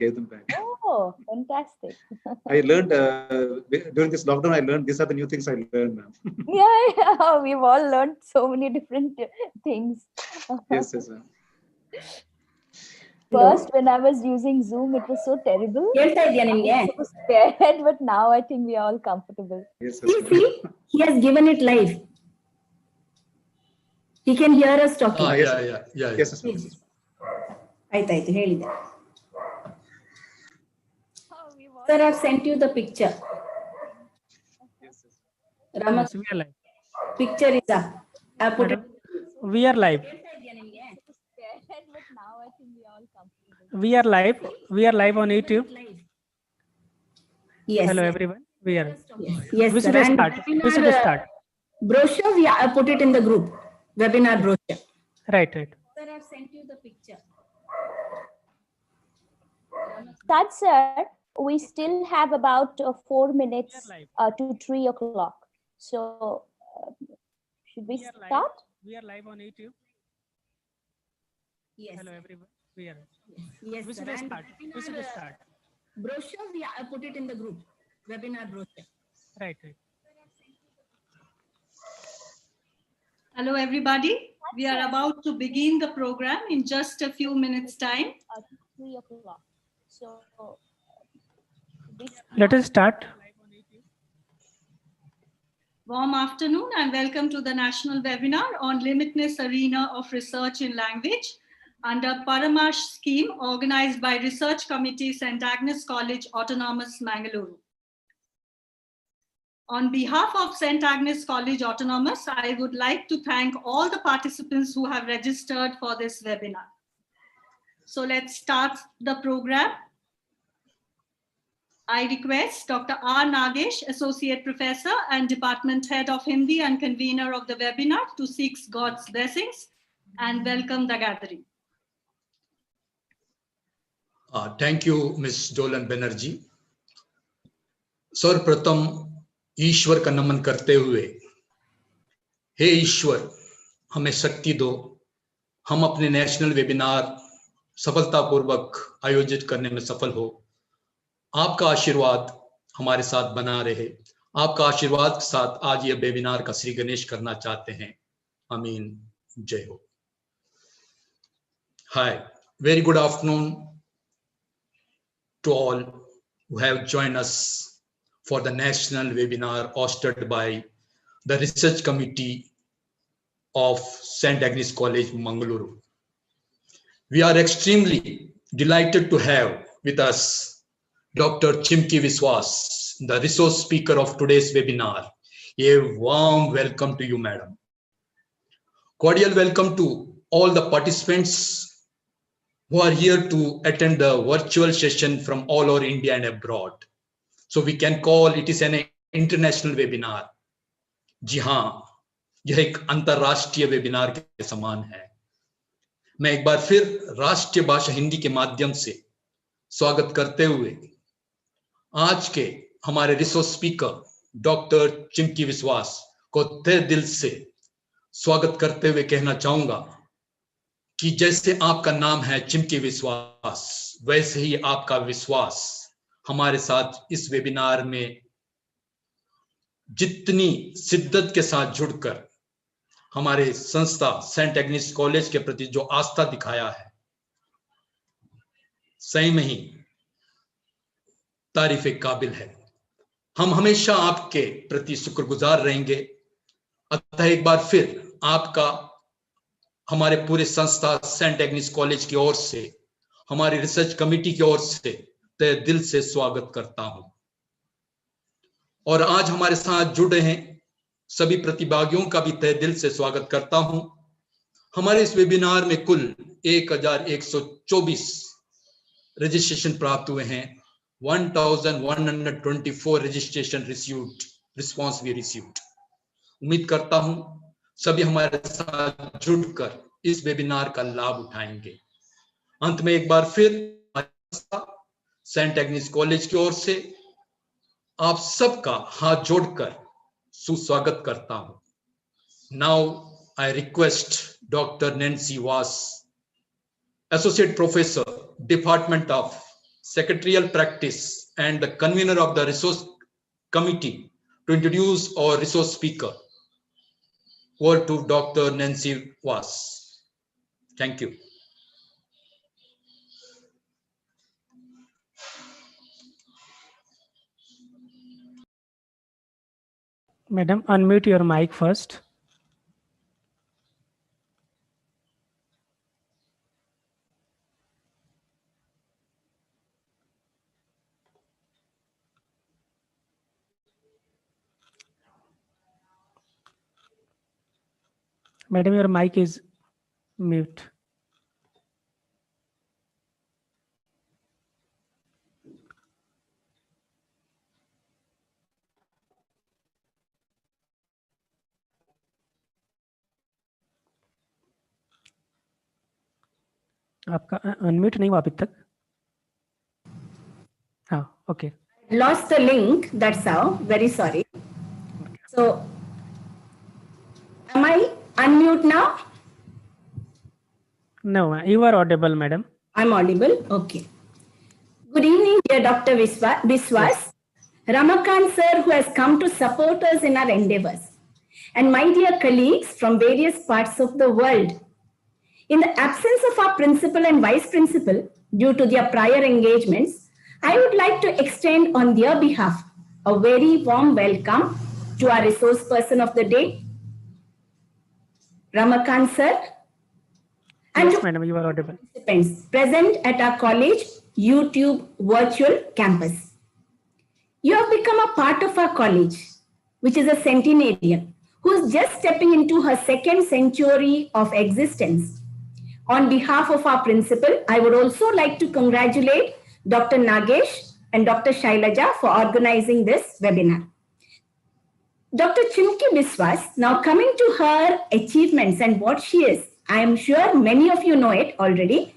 gave them back. Oh, fantastic. I learned during this lockdown, I learned these are the new things I learned, ma'am. Yeah, we've all learned so many different things. Yes, yes, ma'am. First, when I was using Zoom, it was so terrible. ಹೇಳ್ತಾ ಇದೆಯಾ I ನಿಮ್ಗೆ? was so scared, but now I think we are all comfortable. Yes, yes, ma'am. See, he has given it live. He can hear us talking. Yes, Yeah. yes, yes, ma'am. Please. ಆಯ್ತಾಯ್ತು ಹೇಳಿದೆ. Sir, I have sent you the picture. Yes, yes. Rama, Yes, we are live. picture is up. I have put it. We are live. ಹೇಳ್ತಾ ಇದೆಯಾ ನಿಮ್ಗೆ? Scared, but now I think we are all comfortable. We are live. We are live on YouTube. Yes. Hello everyone. We are. Yes, We sir. should And start. We should webinar, start. brochure, I put it in the group. Webinar brochure. Right. Sir, I have sent you the picture. That, sir, we still have about 4 minutes live. to 3 o'clock. So, should we We are live. start? We are live on YouTube. Yes. Hello everyone. We are. Yes, We sir. should And start. We should start. brochure, I put it in the group. Webinar brochure. Right. Hello, everybody. We are about to begin the program in just a few minutes' time. 3 o'clock. So, should we Let us start. Warm afternoon and welcome to the national webinar on Limitless Arena of Research in Language under Paramash scheme organized by Research Committee St. Agnes College Autonomous Mangaluru. On behalf of St. Agnes College Autonomous, I would like to thank all the participants who have registered for this webinar. So let's start the program. I request Dr. R. Nagesh, Associate Professor and Department Head of Hindi and convener of the webinar, to seek God's blessings and welcome the gathering. Thank you, Ms. Dolan Banerjee. सर्वप्रथम ईश्वर का नमन करते हुए, हे ईश्वर हमें शक्ति दो, हम अपने national webinar सफलतापूर्वक आयोजित करने में सफल हो। आपका आशीर्वाद हमारे साथ बना रहे। आपका आशीर्वाद के साथ आज ये वेबिनार का श्री गणेश करना चाहते हैं। आमीन। जय हो। Hi, very good afternoon to all who have joined us for the national webinar hosted by the Research Committee of St. Agnes College, Mangaluru. We are extremely delighted to have with us Dr. Chimki Viswas, the resource speaker of today's webinar. A warm welcome to you, madam. Cordial welcome to all the participants who are here to attend the virtual session from all over India and abroad. So we can call it is an international webinar. जी हाँ, यह एक अंतरराष्ट्रीय webinar के समान है। मैं एक बार फिर राष्ट्रीय भाषा हिंदी के माध्यम से स्वागत करते हुए आज के हमारे रिसोर्स स्पीकर डॉक्टर चिमकी विश्वास को तहे दिल से स्वागत करते हुए कहना चाहूंगा कि जैसे आपका नाम है चिमकी विश्वास, वैसे ही आपका विश्वास हमारे साथ इस वेबिनार में जितनी शिद्दत के साथ जुड़कर हमारे संस्था सेंट एग्नेस कॉलेज के प्रति जो आस्था दिखाया है, सही में ही तारीफ काबिल है। हम हमेशा आपके प्रति शुक्रगुजार रहेंगे। अतः एक बार फिर आपका हमारे पूरे संस्था सेंट एग्नेस कॉलेज की ओर से, हमारी रिसर्च कमेटी की ओर से तहे दिल से स्वागत करता हूं। और आज हमारे साथ जुड़े हैं सभी प्रतिभागियों का भी तहे दिल से स्वागत करता हूं। हमारे इस वेबिनार में कुल 1124 रजिस्ट्रेशन प्राप्त हुए हैं। 1124 रजिस्ट्रेशन रिसीव्ड, रिस्पॉन्स भी रिसीव्ड। उम्मीद करता हूं सभी हमारे साथ जुड़कर इस वेबिनार का लाभ उठाएंगे। अंत में एक बार फिर सेंट एग्नेस कॉलेज की ओर से आप सबका हाथ जोड़कर सुस्वागत करता हूं। Now I request doctor Nancy Vas, associate professor, department of secretarial practice, and the convener of the resource committee to introduce our resource speaker. Over to Dr. Nancy Was. Thank you. Madam, unmute your mic first. Madam, your mic is mute. आपका unmute नहीं हुआ अभी तक. हाँ, okay. Lost the link, that's how. Very sorry. So, am I unmute now? No, you are audible, madam. I'm audible? Okay. Good evening, dear Dr. Biswas, Ramakant sir, who has come to support us in our endeavors, and my dear colleagues from various parts of the world. In the absence of our principal and vice principal, due to their prior engagements, I would like to extend on their behalf a very warm welcome to our resource person of the day, Ramakant sir, and Yes, madam, you are audible. participants present at our college YouTube virtual campus. You have become a part of our college, which is a centenarian who is just stepping into her second century of existence. On behalf of our principal, I would also like to congratulate Dr. Nagesh and Dr. Shailaja for organizing this webinar. Dr. Chimki Biswas, now coming to her achievements and what she is, I am sure many of you know it already.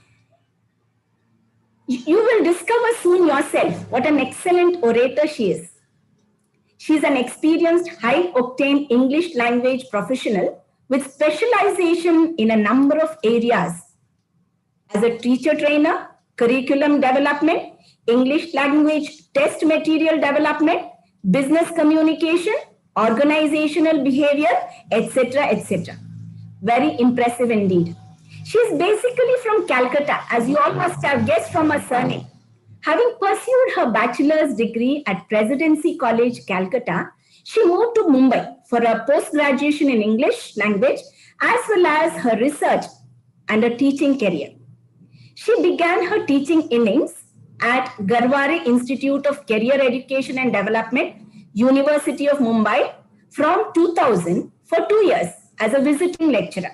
You will discover soon yourself what an excellent orator she is. She is an experienced, high-octane English language professional with specialization in a number of areas. As a teacher trainer, curriculum development, English language test material development, business communication, organizational behavior, etc., etc. Very impressive indeed. She is basically from Calcutta, as you all must have guessed from her surname. Having pursued her bachelor's degree at Presidency College, Calcutta, she moved to Mumbai for a post-graduation in English language as well as her research and a teaching career. She began her teaching innings at Garware Institute of Career Education and Development, University of Mumbai from 2000 for 2 years as a visiting lecturer,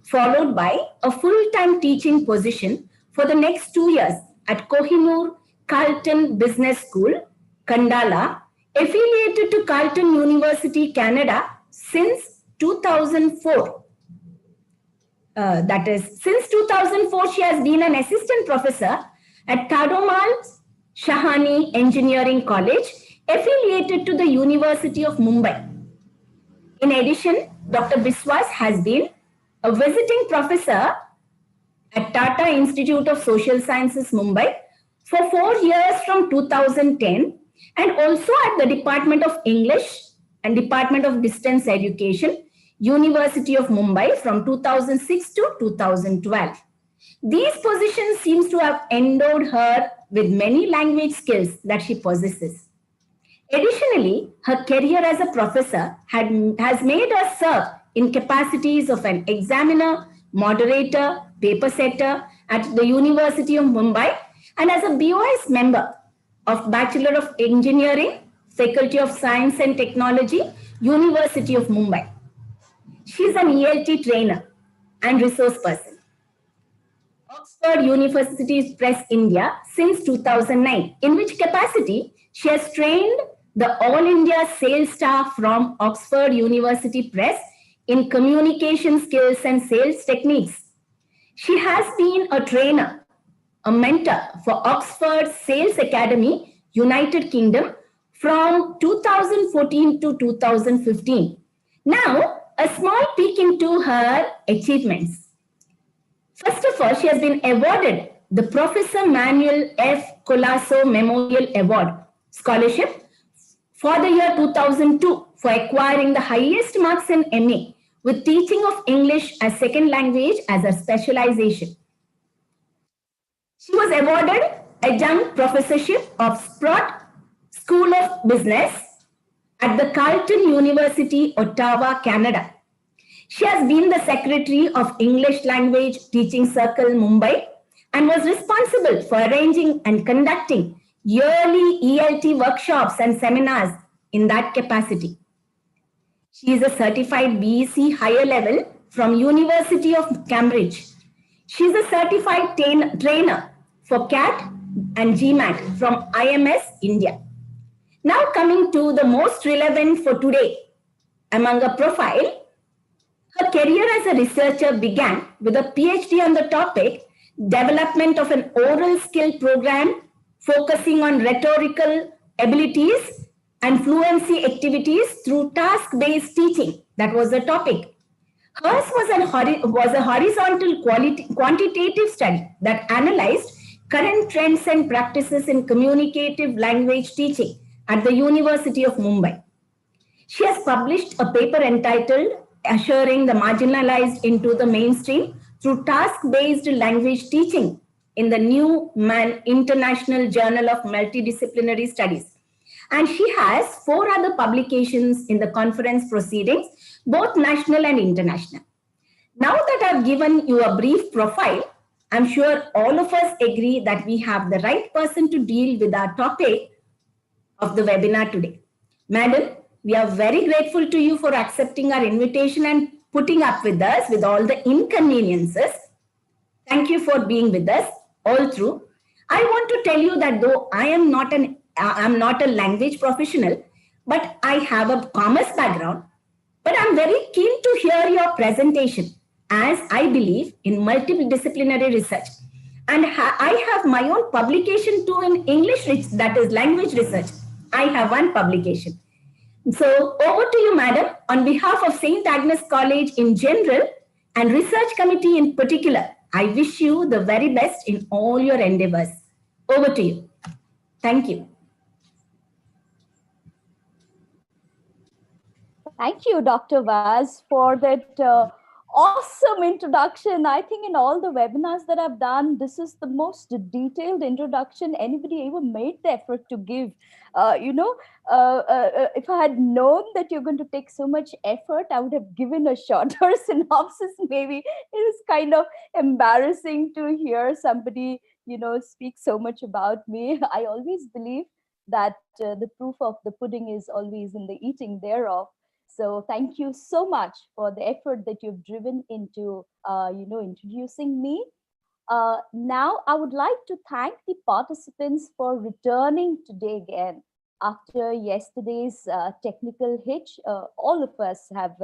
followed by a full-time teaching position for the next 2 years at Kohinoor Carleton Business School, Kandala, affiliated to Carleton University, Canada since 2004. That is, since 2004, she has been an assistant professor at Tadomal Shahani Engineering College, affiliated to the University of Mumbai. In addition, Dr. Biswas has been a visiting professor at Tata Institute of Social Sciences, Mumbai for 4 years from 2010, and also at the Department of English and Department of Distance Education, University of Mumbai from 2006 to 2012. These positions seems to have endowed her with many language skills that she possesses. Additionally, her career as a professor has made her serve in capacities of an examiner, moderator, paper setter at the University of Mumbai, and as a BOS member of Bachelor of Engineering, Faculty of Science and Technology, University of Mumbai. She is an ELT trainer and resource person. Oxford University Press India since 2009, in which capacity she has trained the All India sales staff from Oxford University Press in communication skills and sales techniques. She has been a trainer, a mentor for Oxford Sales Academy, United Kingdom from 2014 to 2015. Now, a small peek into her achievements. First of all, she has been awarded the Professor Manuel F. Colasso Memorial Award Scholarship for the year 2002 for acquiring the highest marks in MA with teaching of English as second language as a specialization. She was awarded adjunct professorship of Sprott School of Business at the Carleton University, Ottawa, Canada. She has been the secretary of English Language Teaching Circle, Mumbai, and was responsible for arranging and conducting yearly ELT workshops and seminars in that capacity. She is a certified BEC higher level from University of Cambridge. She is a certified trainer for CAT and GMAT from IMS India. Now coming to the most relevant for today among a profile, her career as a researcher began with a PhD on the topic development of an oral skill program focusing on rhetorical abilities and fluency activities through task-based teaching. That was the topic. Hers was a horizontal quantitative study that analyzed current trends and practices in communicative language teaching at the University of Mumbai. She has published a paper entitled Assuring the Marginalized into the Mainstream through Task-Based Language Teaching in the Newman International Journal of Multidisciplinary Studies. And she has 4 other publications in the conference proceedings, both national and international. Now that I've given you a brief profile, I'm sure all of us agree that we have the right person to deal with our topic of the webinar today. Madam, we are very grateful to you for accepting our invitation and putting up with us with all the inconveniences. Thank you for being with us all through. I want to tell you that though I'm not a language professional, but I have a commerce background, but I'm very keen to hear your presentation as I believe in multidisciplinary research. And I have my own publication too in English, that is language research. I have one publication. So over to you, madam, on behalf of St. Agnes College in general and research committee in particular, I wish you the very best in all your endeavors. Over to you. Thank you. Thank you, Dr. Vaz, for that awesome introduction. I think in all the webinars that I've done, this is the most detailed introduction anybody ever made the effort to give. If I had known that you're going to take so much effort, I would have given a shorter synopsis. Maybe it was kind of embarrassing to hear somebody, speak so much about me. I always believe that the proof of the pudding is always in the eating thereof. So thank you so much for the effort that you've driven into, introducing me. Now, I would like to thank the participants for returning today again. After yesterday's technical hitch, all of us have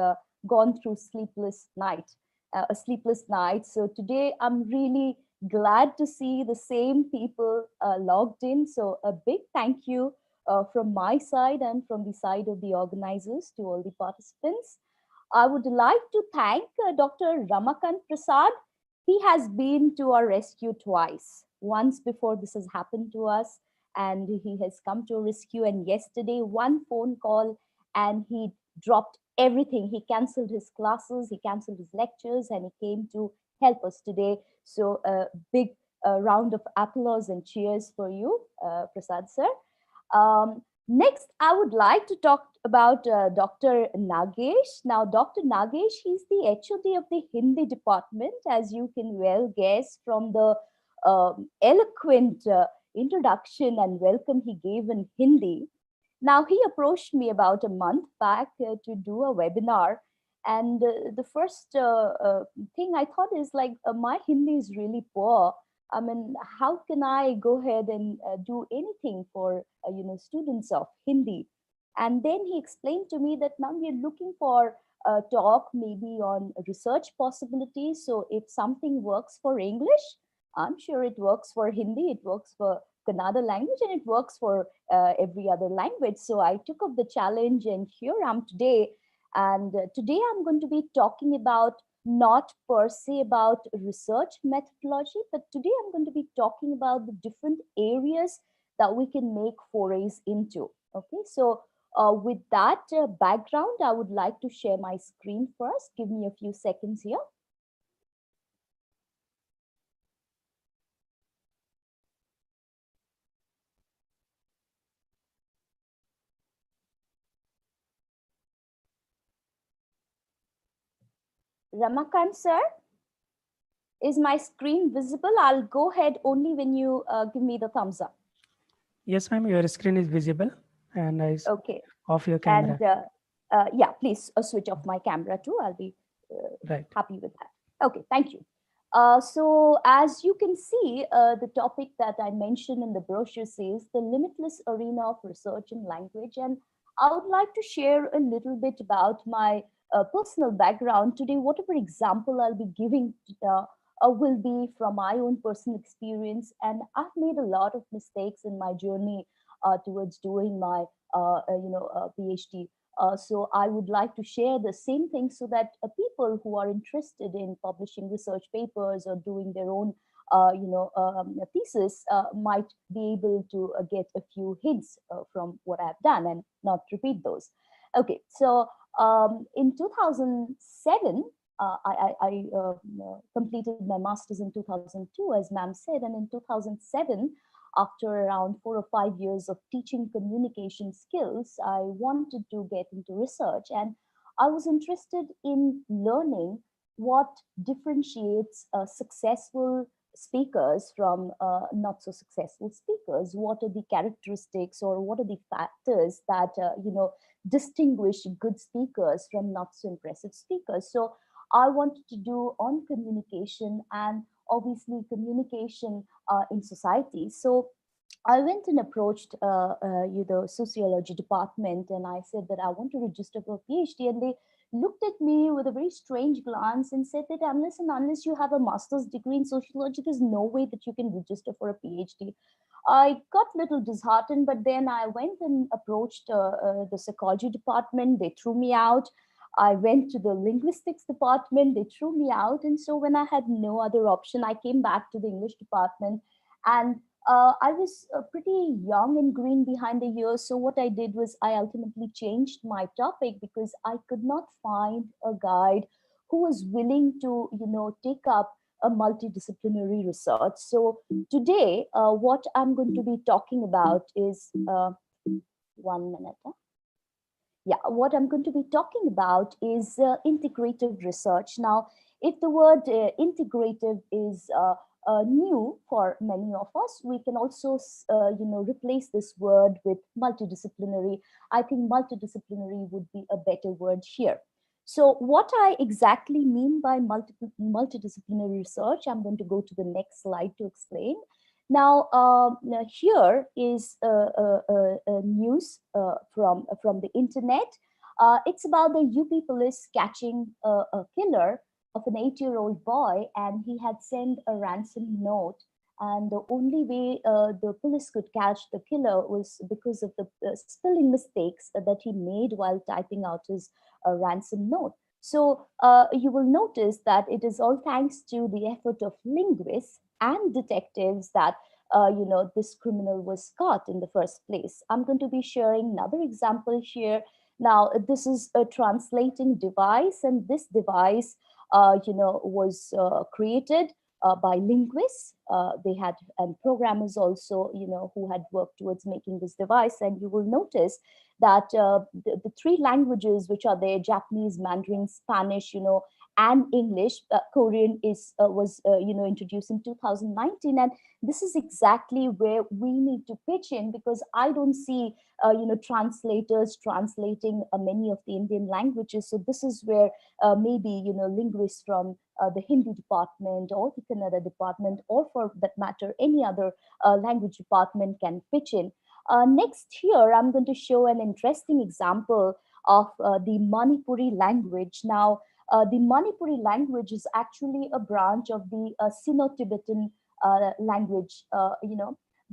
gone through a sleepless night. So today, I'm really glad to see the same people logged in. So a big thank you from my side and from the side of the organizers to all the participants. I would like to thank Dr. Ramakant Prasad. He has been to our rescue twice. Once before this has happened to us, and he has come to a rescue. And yesterday, one phone call, and he dropped everything. He canceled his classes, he canceled his lectures, and he came to help us today. So a big round of applause and cheers for you, Prasad sir. Next, I would like to talk about Dr. Nagesh. Now, Dr. Nagesh, he's the HOD of the Hindi department, as you can well guess from the eloquent introduction and welcome he gave in Hindi. Now, he approached me about a month back to do a webinar. And the first thing I thought is like, my Hindi is really poor. I mean, how can I go ahead and do anything for, students of Hindi? And then he explained to me that, ma'am, we're looking for a talk maybe on research possibilities. So if something works for English, I'm sure it works for Hindi, it works for Kannada language, and it works for every other language. So I took up the challenge, and here I'm today. And today I'm going to be talking about not per se about research methodology, but today I'm going to be talking about the different areas that we can make forays into. Okay, so with that background, I would like to share my screen first. Give me a few seconds here. Ramakant sir, is my screen visible? I'll go ahead only when you give me the thumbs up. Yes, ma'am, your screen is visible and I Okay. off your camera. And yeah, please switch off my camera too. I'll be Right. happy with that. Okay, thank you. So as you can see, the topic that I mentioned in the brochure says the limitless arena of research in language. And I would like to share a little bit about my personal background today. Whatever example I'll be giving will be from my own personal experience. And I've made a lot of mistakes in my journey towards doing my PhD. So I would like to share the same thing so that people who are interested in publishing research papers or doing their own thesis might be able to get a few hints from what I've done and not repeat those. Okay, so in 2007, I completed my master's in 2002, as ma'am said, and in 2007, after around 4 or 5 years of teaching communication skills, I wanted to get into research, and I was interested in learning what differentiates successful speakers from not so successful speakers. What are the characteristics or what are the factors that distinguish good speakers from not so impressive speakers? So I wanted to do on communication and obviously communication in society. So I went and approached the sociology department, and I said that I want to register for a PhD, and they looked at me with a very strange glance and said that unless you have a master's degree in sociology, there's no way that you can register for a PhD. I got a little disheartened, but then I went and approached the psychology department. They threw me out. I went to the linguistics department. They threw me out. And so when I had no other option, I came back to the English department. And I was pretty young and green behind the ears. So what I did was I ultimately changed my topic because I could not find a guide who was willing to, take up a multidisciplinary research. So today, what I'm going to be talking about is 1 minute. Yeah, what I'm going to be talking about is integrative research. Now, if the word integrative is new for many of us, we can also, replace this word with multidisciplinary. I think multidisciplinary would be a better word here. So what I exactly mean by multidisciplinary research, I'm going to go to the next slide to explain. Now, here is news from the internet. It's about the UP police catching a killer of an 8-year-old boy, and he had sent a ransom note. And the only way the police could catch the killer was because of the spelling mistakes that he made while typing out his ransom note. So you will notice that it is all thanks to the effort of linguists and detectives that this criminal was caught in the first place. I'm going to be sharing another example here. Now, this is a translating device, and this device, was created by linguists. They had, and programmers also, who had worked towards making this device. And you will notice that the 3 languages which are there, Japanese, Mandarin, Spanish, and English, Korean was introduced in 2019, and this is exactly where we need to pitch in, because I don't see translators translating many of the Indian languages. So this is where maybe linguists from the Hindi department or the Kannada department, or for that matter any other language department, can pitch in. Next here, I'm going to show an interesting example of the Manipuri language. Now, the Manipuri language is actually a branch of the Sino-Tibetan language.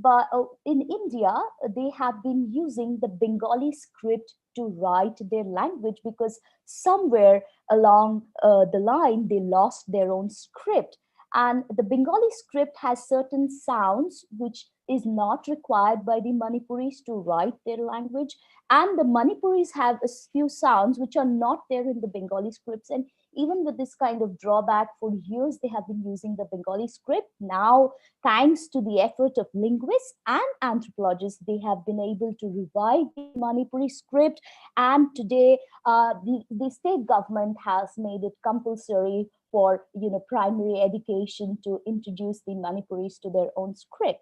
but in India, they have been using the Bengali script to write their language because somewhere along the line they lost their own script. And the Bengali script has certain sounds which is not required by the Manipuris to write their language. And the Manipuris have a few sounds which are not there in the Bengali scripts. And even with this kind of drawback, for years they have been using the Bengali script. Now, thanks to the effort of linguists and anthropologists, they have been able to revive the Manipuri script. And today, the state government has made it compulsory for primary education to introduce the Manipuris to their own script.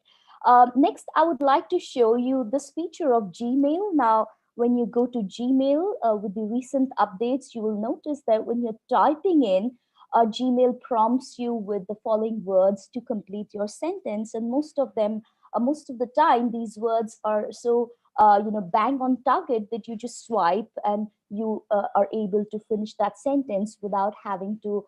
Next, I would like to show you this feature of Gmail. Now, when you go to Gmail with the recent updates, you will notice that when you're typing in, Gmail prompts you with the following words to complete your sentence, and most of the time, these words are so bang on target that you just swipe and you are able to finish that sentence without having to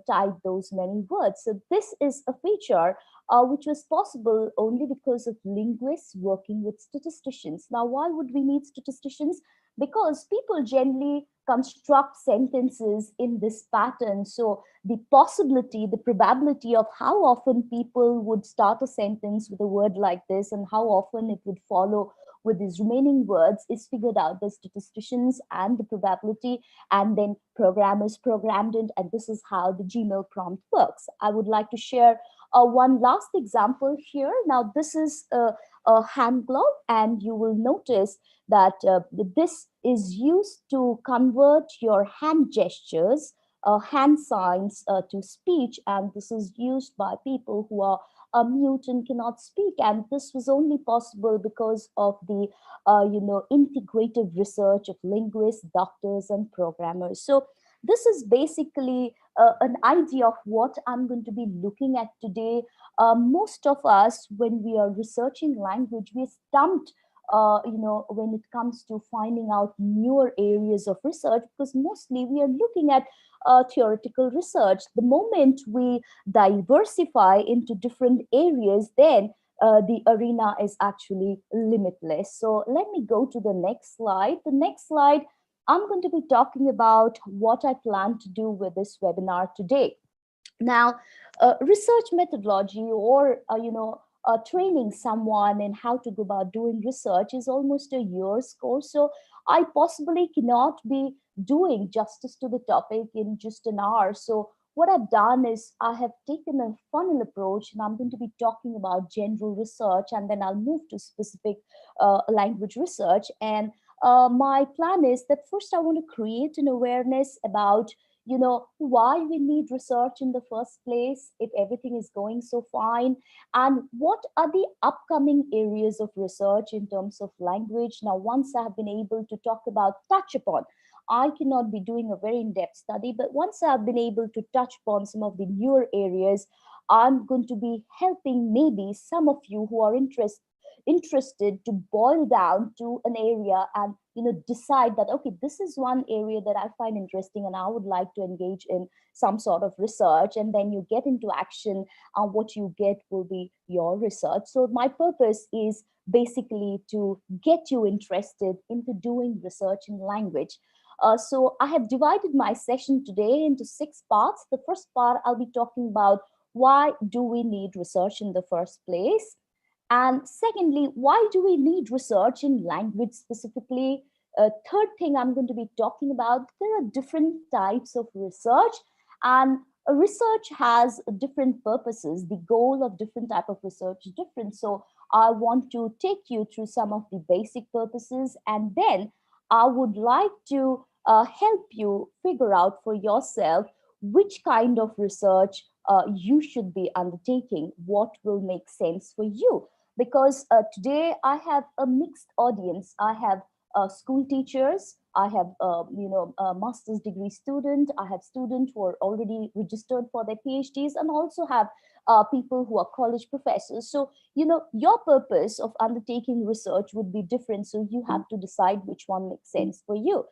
type those many words. So this is a feature which was possible only because of linguists working with statisticians. Now, why would we need statisticians? Because people generally construct sentences in this pattern. So the possibility, the probability of how often people would start a sentence with a word like this and how often it would follow with these remaining words is figured out by statisticians, and the probability, and then programmers programmed it, and this is how the Gmail prompt works. I would like to share one last example here. Now, this is a hand glove, and you will notice that this is used to convert your hand gestures, hand signs to speech, and this is used by people who are mute and cannot speak. And this was only possible because of the integrative research of linguists, doctors, and programmers. So this is basically an idea of what I'm going to be looking at today. Most of us, when we are researching language, we're stumped when it comes to finding out newer areas of research, because mostly we are looking at theoretical research. The moment we diversify into different areas, then the arena is actually limitless. So let me go to the next slide. The next slide, I'm going to be talking about what I plan to do with this webinar today. Now, research methodology, or training someone in how to go about doing research is almost a year's course. So I possibly cannot be doing justice to the topic in just an hour. So what I've done is I have taken a funnel approach, and I'm going to be talking about general research, and then I'll move to specific language research. And my plan is that first I want to create an awareness about why we need research in the first place if everything is going so fine, and what are the upcoming areas of research in terms of language. Now, once I have been able to touch upon, I cannot be doing a very in-depth study, but once I've been able to touch upon some of the newer areas, I'm going to be helping maybe some of you who are interested to boil down to an area and decide that, okay, this is one area that I find interesting and I would like to engage in some sort of research, and then you get into action, and what you get will be your research. So my purpose is basically to get you interested into doing research in language. So I have divided my session today into 6 parts. The first part, I'll be talking about why do we need research in the first place? And secondly, why do we need research in language specifically? Third thing I'm going to be talking about, there are different types of research, and research has different purposes. The goal of different type of research is different. So I want to take you through some of the basic purposes, and then I would like to help you figure out for yourself which kind of research you should be undertaking, what will make sense for you. Because today I have a mixed audience. I have school teachers, I have a master's degree student, I have students who are already registered for their PhDs, and also have people who are college professors. So your purpose of undertaking research would be different, so you have to decide which one makes sense for you.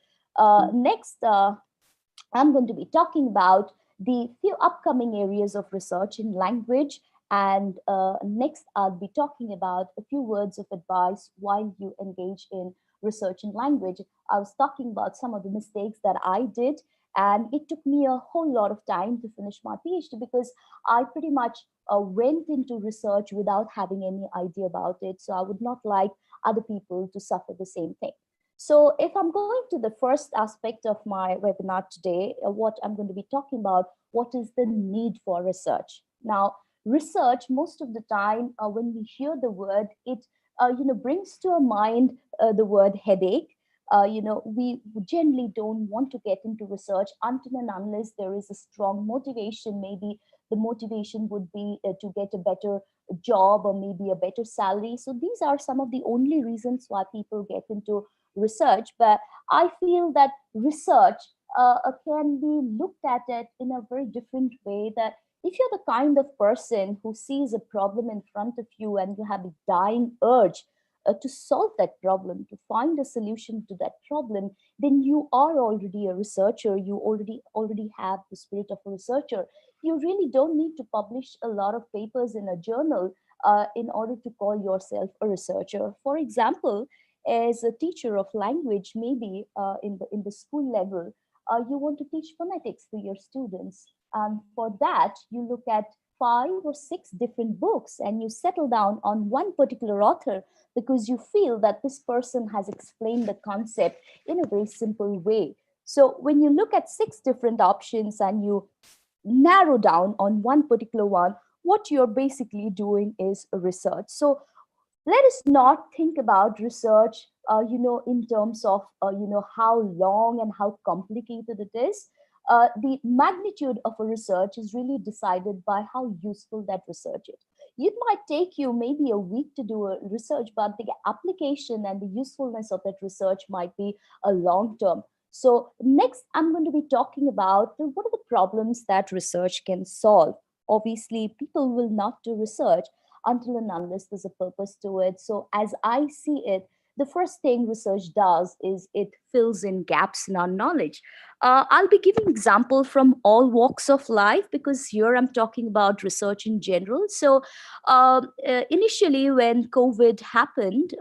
Next, I'm going to be talking about the few upcoming areas of research in language, And next, I'll be talking about a few words of advice while you engage in research in language. I was talking about some of the mistakes that I did, and it took me a whole lot of time to finish my PhD because I pretty much went into research without having any idea about it. So I would not like other people to suffer the same thing. So if I'm going to the first aspect of my webinar today, what I'm going to be talking about, what is the need for research? Now, research, most of the time, when we hear the word, it brings to our mind the word headache. We generally don't want to get into research until and unless there is a strong motivation. Maybe the motivation would be to get a better job or maybe a better salary. So these are some of the only reasons why people get into research. But I feel that research can be looked at it in a very different way, that if you're the kind of person who sees a problem in front of you and you have a dying urge to solve that problem, to find a solution to that problem, then you are already a researcher. You already have the spirit of a researcher. You really don't need to publish a lot of papers in a journal in order to call yourself a researcher. For example, as a teacher of language, maybe in the school level, you want to teach phonetics to your students. And for that, you look at 5 or 6 different books and you settle down on one particular author because you feel that this person has explained the concept in a very simple way. So when you look at 6 different options and you narrow down on one particular one, what you're basically doing is research. So let us not think about research, in terms of, how long and how complicated it is. The magnitude of a research is really decided by how useful that research is. It might take you maybe a week to do a research, but the application and the usefulness of that research might be a long term. So next, I'm going to be talking about what are the problems that research can solve. Obviously, people will not do research until and unless there's a purpose to it. So as I see it, the first thing research does is it fills in gaps in our knowledge. I'll be giving example from all walks of life because here I'm talking about research in general. So initially when COVID happened,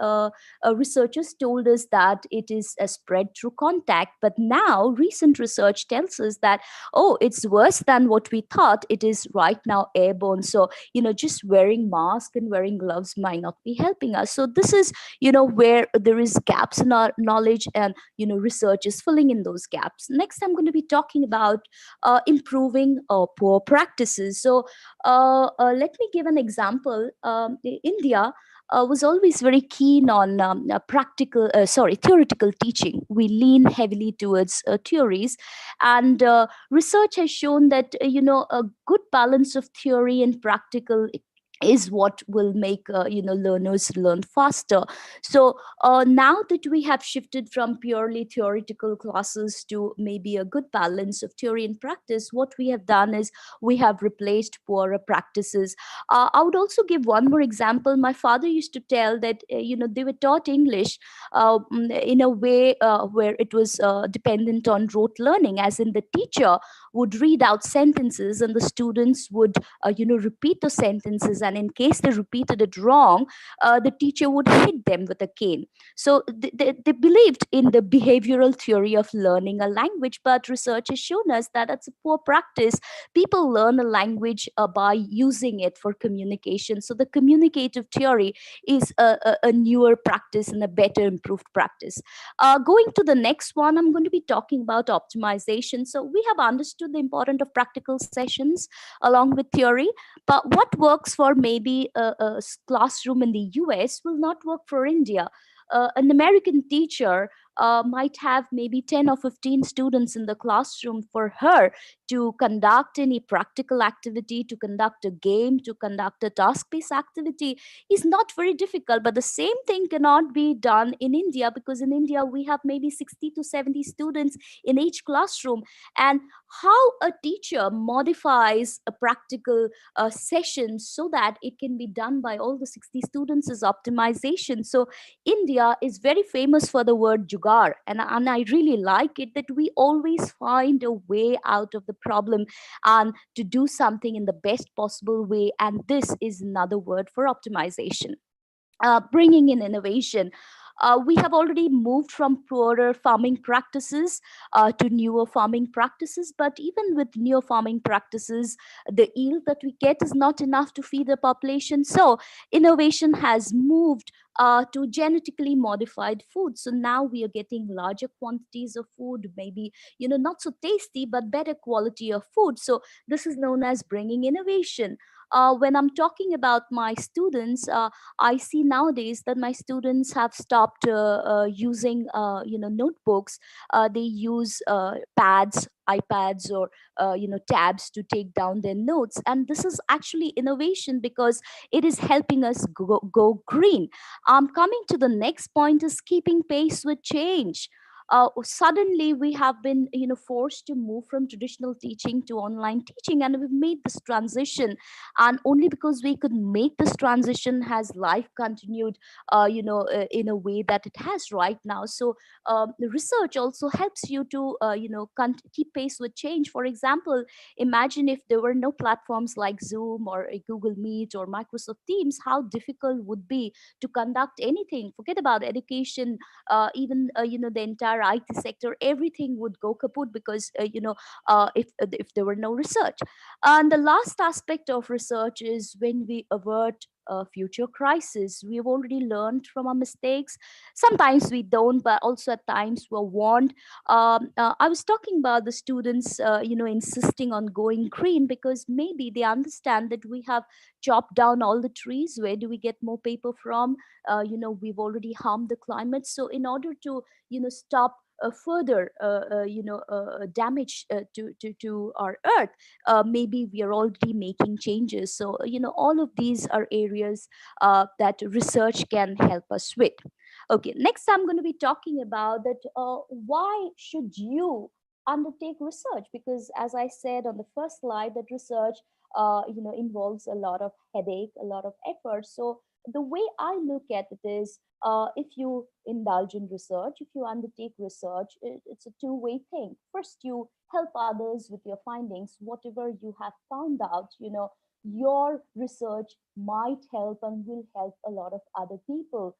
researchers told us that it is spread through contact. But now recent research tells us that, oh, it's worse than what we thought. It is right now airborne. So, just wearing mask and wearing gloves might not be helping us. So this is, where there is gaps in our knowledge and, research is filling in those gaps. Next, I'm going to be talking about improving poor practices. So let me give an example. India was always very keen on theoretical teaching. We lean heavily towards theories, and research has shown that a good balance of theory and practical is what will make learners learn faster. So now that we have shifted from purely theoretical classes to maybe a good balance of theory and practice, what we have done is we have replaced poorer practices. I would also give one more example. My father used to tell that they were taught English in a way where it was dependent on rote learning, as in the teacher would read out sentences and the students would repeat the sentences, and in case they repeated it wrong, the teacher would hit them with a cane. So they believed in the behavioral theory of learning a language, but research has shown us that it's a poor practice. People learn a language by using it for communication. So the communicative theory is a newer practice and a better improved practice. Going to the next one, I'm going to be talking about optimization. So we have understood the importance of practical sessions along with theory, but what works for maybe a classroom in the US will not work for India. An American teacher might have maybe 10 or 15 students in the classroom. For her to conduct any practical activity, to conduct a game, to conduct a task-based activity is not very difficult. But the same thing cannot be done in India, because in India we have maybe 60 to 70 students in each classroom. And how a teacher modifies a practical session so that it can be done by all the 60 students is optimization. So India is very famous for the word jugaad, and I really like it that we always find a way out of the problem and to do something in the best possible way. And this is another word for optimization. Bringing in innovation. We have already moved from poorer farming practices to newer farming practices, but even with newer farming practices, the yield that we get is not enough to feed the population. So, innovation has moved to genetically modified food. So now we are getting larger quantities of food, maybe not so tasty, but better quality of food. So this is known as bringing innovation. When I'm talking about my students, I see nowadays that my students have stopped using, notebooks. They use pads, iPads, or tabs to take down their notes. And this is actually innovation because it is helping us go green. Coming to the next point is keeping pace with change. Suddenly we have been forced to move from traditional teaching to online teaching, and we've made this transition, and only because we could make this transition has life continued in a way that it has right now. So the research also helps you to keep pace with change. For example, imagine if there were no platforms like Zoom or Google Meet or Microsoft Teams, how difficult would be to conduct anything. Forget about education, even the entire IT sector, everything would go kaput because if there were no research. And the last aspect of research is when we avert a future crisis. We've already learned from our mistakes. Sometimes we don't, but also at times we're warned. I was talking about the students, insisting on going green because maybe they understand that we have chopped down all the trees. Where do we get more paper from? We've already harmed the climate. So in order to, stop further, damage to our earth, maybe we are already making changes. So all of these are areas that research can help us with. Okay, next I'm going to be talking about that, why should you undertake research? Because as I said on the first slide, that research involves a lot of headache, a lot of effort. So the way I look at it is, if you indulge in research, if you undertake research, it's a two-way thing. First, you help others with your findings. Whatever you have found out, your research might help and will help a lot of other people,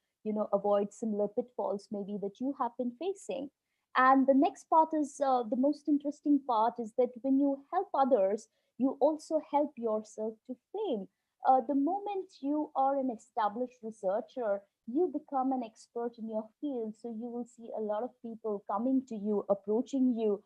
avoid similar pitfalls maybe that you have been facing. And the next part is, the most interesting part is that when you help others, you also help yourself to fame. The moment you are an established researcher, you become an expert in your field. So you will see a lot of people coming to you, approaching you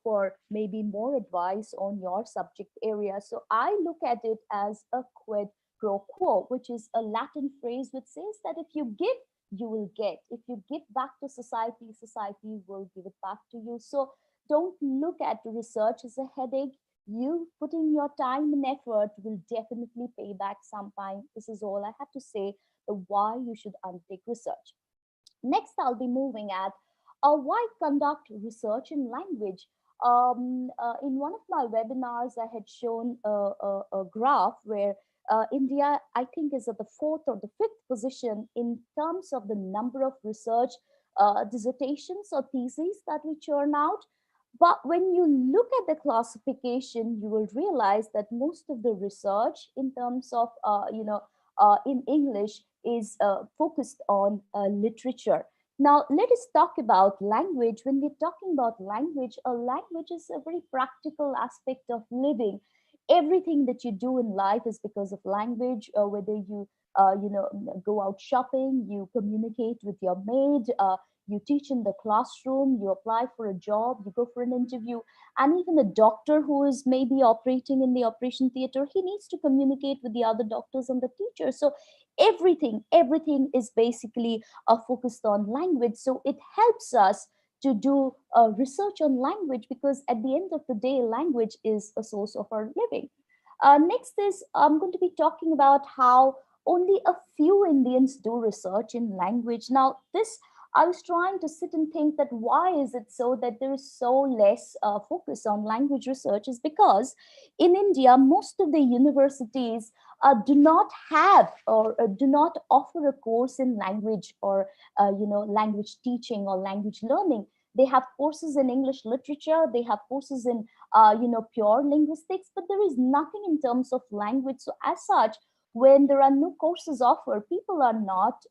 for maybe more advice on your subject area. So I look at it as a quid pro quo, which is a Latin phrase which says that if you give, you will get. If you give back to society, society will give it back to you. So don't look at research as a headache. You putting your time and effort will definitely pay back sometime. This is all I have to say, why you should undertake research. Next, I'll be moving at, why conduct research in language. In one of my webinars, I had shown a graph where India, I think, is at the fourth or the fifth position in terms of the number of research dissertations or theses that we churn out. But when you look at the classification, you will realize that most of the research in terms of, in English is focused on literature. Now, let us talk about language. When we're talking about language, a language is a very practical aspect of living. Everything that you do in life is because of language, whether you, go out shopping, you communicate with your maid, you teach in the classroom, you apply for a job, you go for an interview, and even a doctor who is maybe operating in the operation theater, he needs to communicate with the other doctors and the teachers. So everything is basically focused on language. So it helps us to do research on language, because at the end of the day, language is a source of our living. Next is, I'm going to be talking about how only a few Indians do research in language. Now, this I was trying to sit and think that why is it so that there is so less focus on language research is because in India, most of the universities do not have or do not offer a course in language or language teaching or language learning. They have courses in English literature, they have courses in pure linguistics, but there is nothing in terms of language. So as such, when there are no courses offered, people are not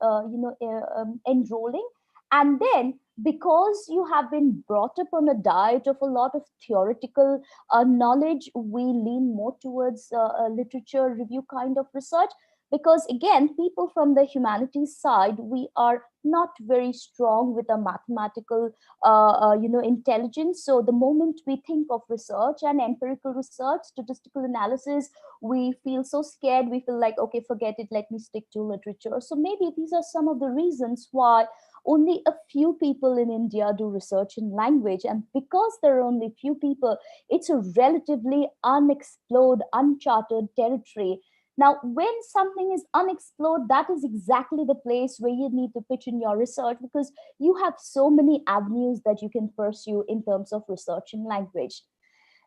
enrolling. And then because you have been brought up on a diet of a lot of theoretical knowledge, we lean more towards a literature review kind of research, because again, people from the humanities side, we are not very strong with a mathematical intelligence. So the moment we think of research and empirical research, statistical analysis, we feel so scared. We feel like, okay, forget it, let me stick to literature. So maybe these are some of the reasons why only a few people in India do research in language. And because there are only few people, it's a relatively unexplored, uncharted territory. Now, when something is unexplored, that is exactly the place where you need to pitch in your research, because you have so many avenues that you can pursue in terms of research in language.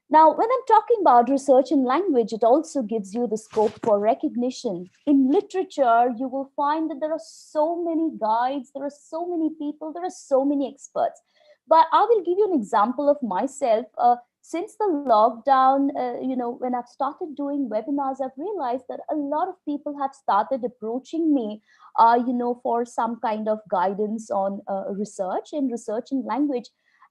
Now, when I'm talking about research in language, it also gives you the scope for recognition. In literature, you will find that there are so many guides, there are so many people, there are so many experts. But I will give you an example of myself. Since the lockdown, when I've started doing webinars, I've realized that a lot of people have started approaching me, for some kind of guidance on research in language.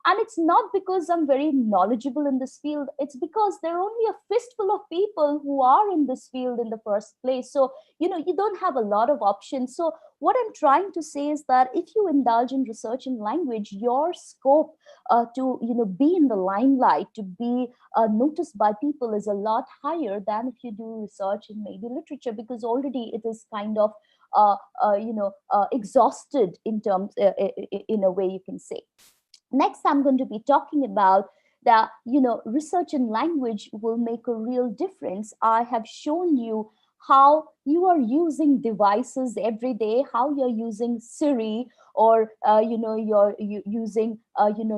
And it's not because I'm very knowledgeable in this field. It's because there are only a fistful of people who are in this field in the first place. So, you don't have a lot of options. So what I'm trying to say is that if you indulge in research in language, your scope to, be in the limelight, to be noticed by people is a lot higher than if you do research in maybe literature, because already it is kind of, exhausted in terms, in a way you can say. Next, I'm going to be talking about that, research in language will make a real difference. I have shown you how you are using devices every day, how you're using Siri, or, you're using,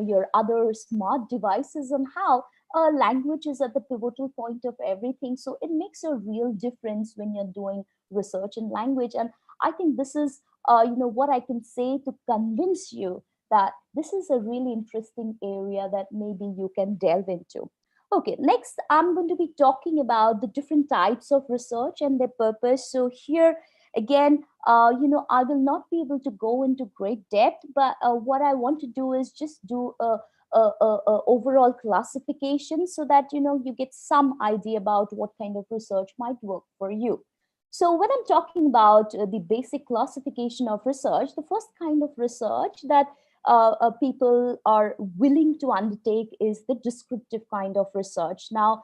your other smart devices, and how language is at the pivotal point of everything. So it makes a real difference when you're doing research in language. And I think this is, what I can say to convince you that this is a really interesting area that maybe you can delve into. Okay, next I'm going to be talking about the different types of research and their purpose. So here again, I will not be able to go into great depth, but what I want to do is just do a overall classification so that you get some idea about what kind of research might work for you. So when I'm talking about the basic classification of research, the first kind of research that people are willing to undertake is the descriptive kind of research. Now,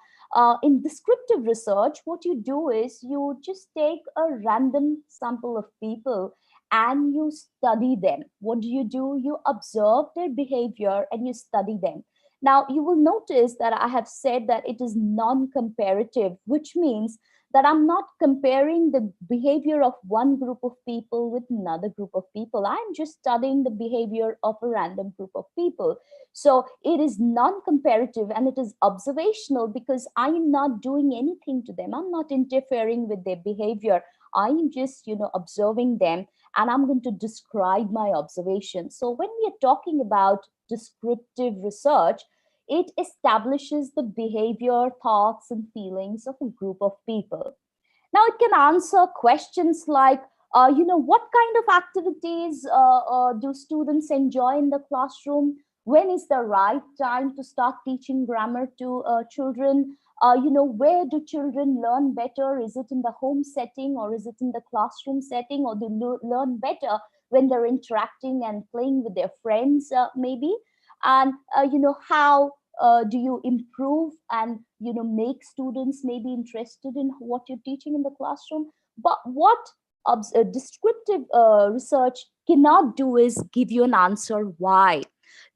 in descriptive research, what you do is you just take a random sample of people and you study them. What do? You observe their behavior and you study them. Now, you will notice that I have said that it is non-comparative, which means that I'm not comparing the behavior of one group of people with another group of people. I'm just studying the behavior of a random group of people. So it is non-comparative and it is observational because I am not doing anything to them. I'm not interfering with their behavior. I am just, observing them, and I'm going to describe my observation. So when we are talking about descriptive research, it establishes the behavior, thoughts, and feelings of a group of people. Now, it can answer questions like, what kind of activities do students enjoy in the classroom? When is the right time to start teaching grammar to children? Where do children learn better? Is it in the home setting or is it in the classroom setting? Or they learn better when they're interacting and playing with their friends, maybe? And how do you improve and make students maybe interested in what you're teaching in the classroom? But what descriptive research cannot do is give you an answer why.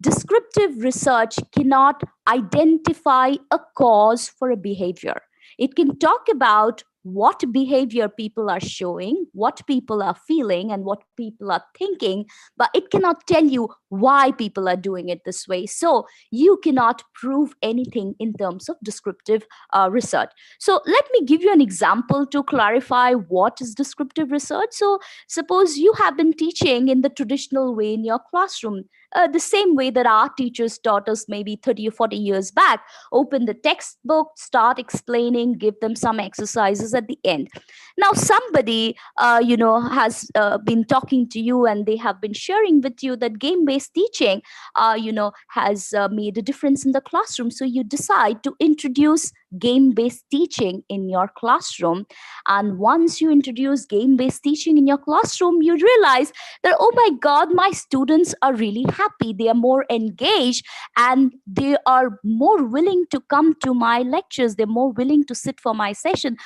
Descriptive research cannot identify a cause for a behavior. It can talk about what behavior people are showing, what people are feeling, and what people are thinking, but it cannot tell you why people are doing it this way. So you cannot prove anything in terms of descriptive research. So let me give you an example to clarify what is descriptive research. So suppose you have been teaching in the traditional way in your classroom, the same way that our teachers taught us maybe 30 or 40 years back. Open the textbook, start explaining, give them some exercises at the end. Now somebody has been talking to you, and they have been sharing with you that game based teaching has made a difference in the classroom. So you decide to introduce game based teaching in your classroom. And once you introduce game based teaching in your classroom, you realize that, oh my God, my students are really happy. They are more engaged, and they are more willing to come to my lectures. They're more willing to sit for my session.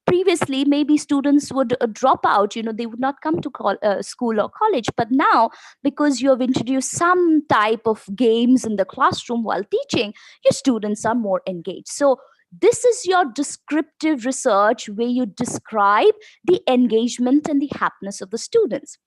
Previously, maybe students would drop out, they would not come to school or college. But now, because you have introduced some type of games in the classroom while teaching, your students are more engaged. So this is your descriptive research, where you describe the engagement and the happiness of the students.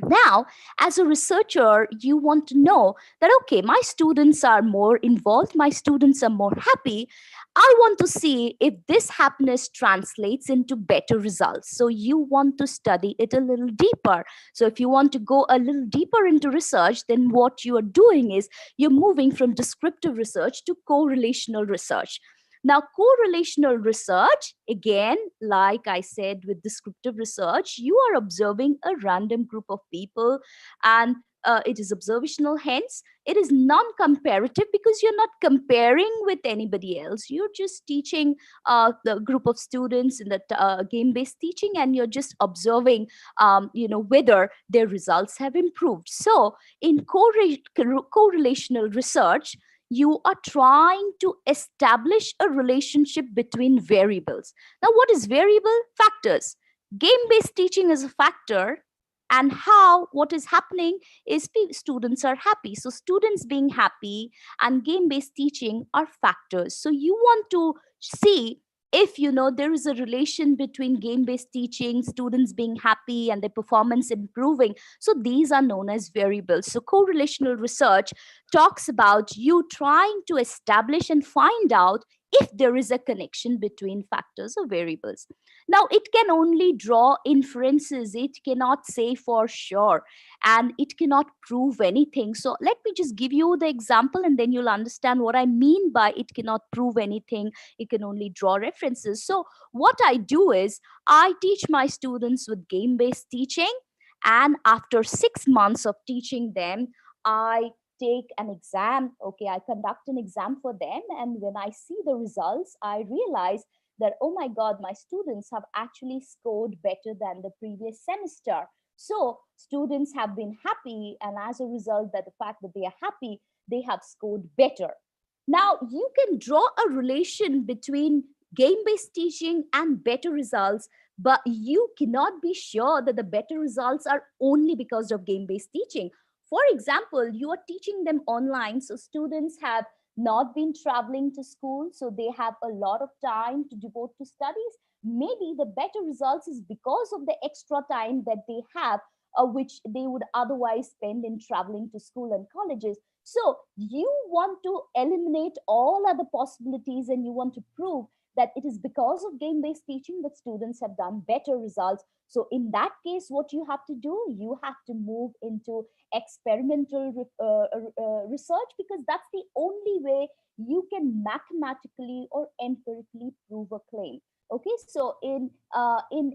Now, as a researcher, you want to know that, okay, my students are more involved, my students are more happy. I want to see if this happiness translates into better results. So you want to study it a little deeper. So if you want to go a little deeper into research, then what you are doing is you're moving from descriptive research to correlational research. Now, correlational research, again, like I said with descriptive research, you are observing a random group of people, and it is observational. Hence, it is non-comparative, because you're not comparing with anybody else. You're just teaching the group of students in the game-based teaching, and you're just observing, whether their results have improved. So, in correlational research, you are trying to establish a relationship between variables. Now, what is variable? Factors. Game-based teaching is a factor, and what is happening is students are happy. So students being happy and game-based teaching are factors. So you want to see if there is a relation between game-based teaching, students being happy, and their performance improving. So these are known as variables. So correlational research talks about you trying to establish and find out if there is a connection between factors or variables. Now, it can only draw inferences. It cannot say for sure, and it cannot prove anything. So let me just give you the example, and then you'll understand what I mean by it cannot prove anything. It can only draw references. So what I do is I teach my students with game-based teaching, and after 6 months of teaching them, I take an exam. Okay, I conduct an exam for them, and when I see the results, I realize that, oh my God, my students have actually scored better than the previous semester. So students have been happy, and as a result, that the fact that they are happy, they have scored better. Now, you can draw a relation between game-based teaching and better results, but you cannot be sure that the better results are only because of game-based teaching. For example, you are teaching them online, so students have not been traveling to school, so they have a lot of time to devote to studies. Maybe the better results is because of the extra time that they have, which they would otherwise spend in traveling to school and colleges. So you want to eliminate all other possibilities, and you want to prove that it is because of game-based teaching that students have done better results. So in that case, what you have to do, you have to move into experimental research, because that's the only way you can mathematically or empirically prove a claim. Okay, so in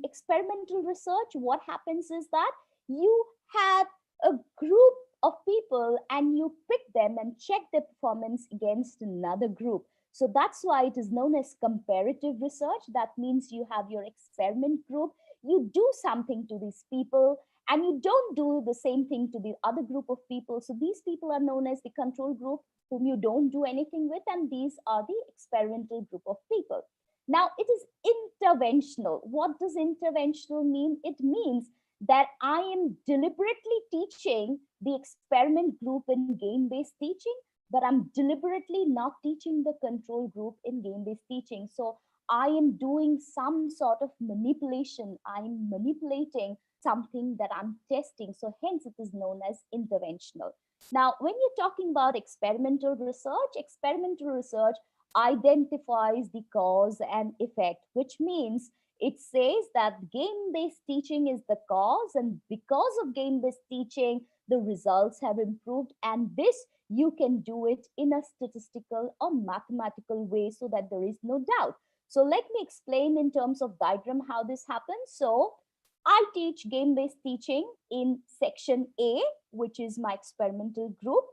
experimental research, what happens is that you have a group of people, and you pick them and check their performance against another group. So that's why it is known as comparative research. That means you have your experiment group, you do something to these people, and you don't do the same thing to the other group of people. So these people are known as the control group, whom you don't do anything with, and these are the experimental group of people. Now, it is interventional. What does interventional mean? It means that I am deliberately teaching the experiment group in game-based teaching, but I'm deliberately not teaching the control group in game-based teaching. So I am doing some sort of manipulation. I'm manipulating something that I'm testing. So hence it is known as interventional. Now, when you're talking about experimental research identifies the cause and effect, which means it says that game-based teaching is the cause, and because of game-based teaching, the results have improved. And this, you can do it in a statistical or mathematical way so that there is no doubt. So let me explain in terms of diagram how this happens. So I teach game-based teaching in section A, which is my experimental group.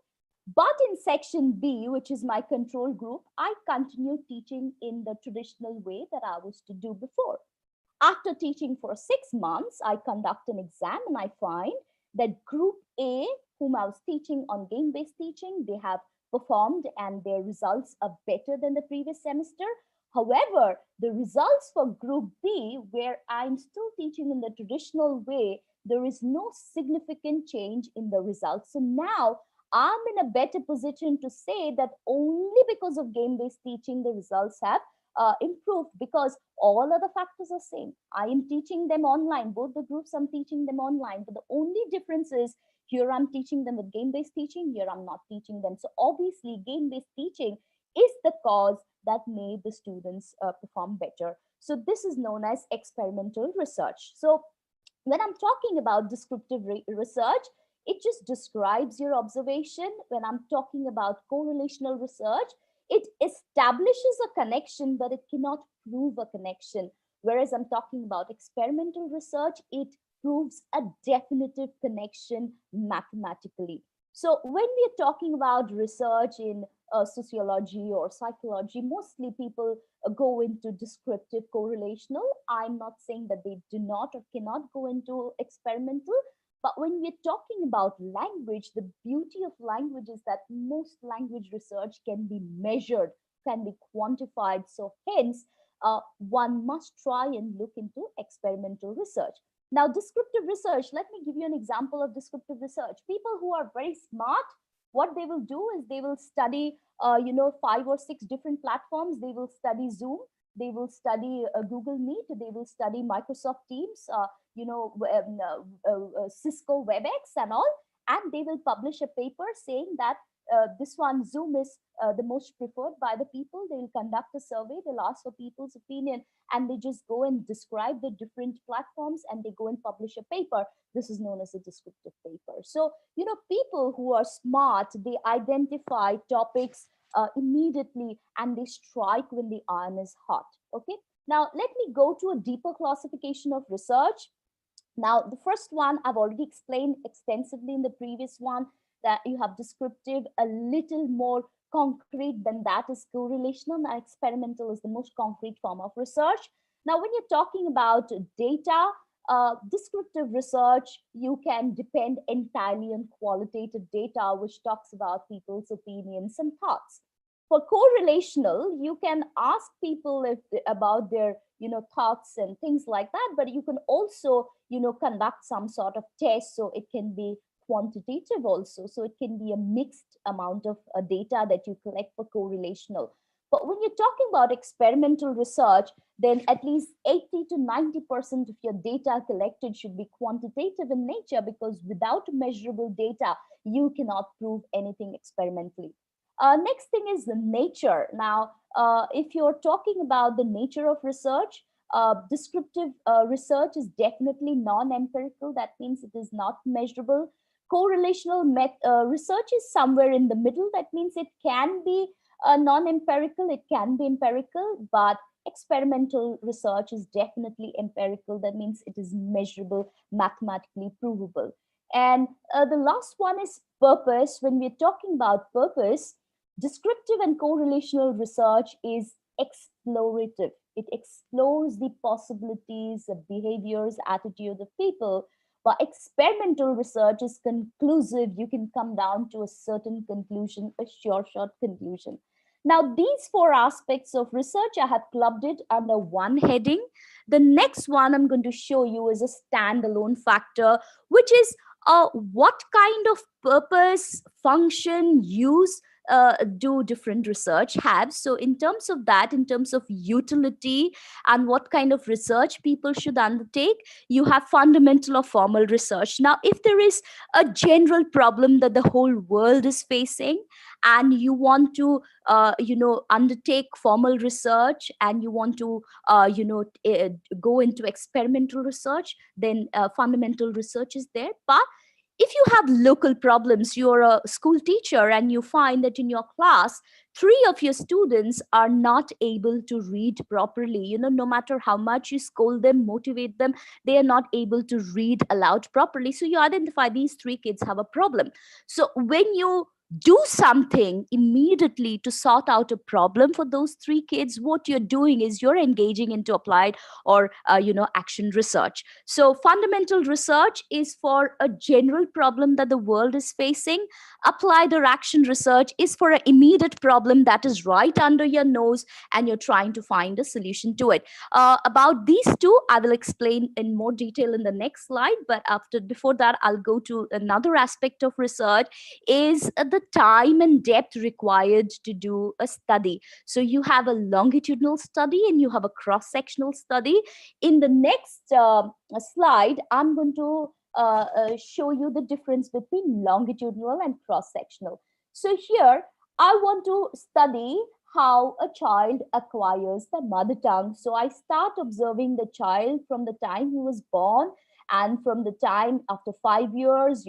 But in section B, which is my control group, I continue teaching in the traditional way that I was to do before. After teaching for 6 months, I conduct an exam and I find that group A, whom I was teaching on game-based teaching, they have performed and their results are better than the previous semester. However, the results for group B, where I'm still teaching in the traditional way, there is no significant change in the results. So now I'm in a better position to say that only because of game-based teaching, the results have improved, because all other factors are same. I am teaching them online. Both the groups, I'm teaching them online. But the only difference is here I'm teaching them with game-based teaching. Here I'm not teaching them. So obviously, game-based teaching is the cause that made the students perform better. So this is known as experimental research. So when I'm talking about descriptive research, it just describes your observation. When I'm talking about correlational research, it establishes a connection, but it cannot prove a connection. Whereas I'm talking about experimental research, it proves a definitive connection mathematically. So when we're talking about research in sociology or psychology, mostly people go into descriptive correlational. I'm not saying that they do not or cannot go into experimental, but when we're talking about language, the beauty of language is that most language research can be measured, can be quantified. So hence, one must try and look into experimental research. Now, descriptive research, let me give you an example of descriptive research. People who are very smart, what they will do is they will study, 5 or 6 different platforms. They will study Zoom, they will study Google Meet, they will study Microsoft Teams, Cisco WebEx and all, and they will publish a paper saying that this one, Zoom, is the most preferred by the people. They will conduct a survey, they'll ask for people's opinion, and they just go and describe the different platforms and they go and publish a paper. This is known as a descriptive paper. So, people who are smart, they identify topics immediately and they strike when the iron is hot. Okay. Now, let me go to a deeper classification of research. Now, the first one I've already explained extensively in the previous one, that you have descriptive, a little more concrete than that is correlational, and experimental is the most concrete form of research. Now, when you're talking about data, descriptive research, you can depend entirely on qualitative data, which talks about people's opinions and thoughts. For correlational, you can ask people about their thoughts and things like that, but you can also conduct some sort of test, so it can be quantitative also, so it can be a mixed amount of data that you collect for correlational. But when you're talking about experimental research, then at least 80 to 90% of your data collected should be quantitative in nature, because without measurable data, you cannot prove anything experimentally. Next thing is the nature. Now, if you're talking about the nature of research, descriptive research is definitely non-empirical. That means it is not measurable. Correlational research is somewhere in the middle. That means it can be non-empirical, it can be empirical, but experimental research is definitely empirical. That means it is measurable, mathematically provable. And the last one is purpose. When we're talking about purpose, descriptive and correlational research is explorative. It explores the possibilities, the behaviors, attitudes of people. But experimental research is conclusive. You can come down to a certain conclusion, a short conclusion. Now, these 4 aspects of research, I have clubbed it under one heading. The next one I'm going to show you is a standalone factor, which is what kind of purpose, function, use do different research have. So in terms of that, in terms of utility and what kind of research people should undertake, you have fundamental or formal research. Now, if there is a general problem that the whole world is facing, and you want to undertake formal research, and you want to go into experimental research, then fundamental research is there. But if you have local problems, you're a school teacher and you find that in your class, 3 of your students are not able to read properly, no matter how much you scold them, motivate them, they are not able to read aloud properly. So you identify these 3 kids have a problem. So when you do something immediately to sort out a problem for those 3 kids, what you're doing is you're engaging into applied or action research. So fundamental research is for a general problem that the world is facing. Applied or action research is for an immediate problem that is right under your nose and you're trying to find a solution to it. About these two, I will explain in more detail in the next slide, but before that, I'll go to another aspect of research, is the time and depth required to do a study. So you have a longitudinal study and you have a cross-sectional study. In the next slide, I'm going to show you the difference between longitudinal and cross-sectional. So here, I want to study how a child acquires the mother tongue. So I start observing the child from the time he was born, and from the time after 5 years,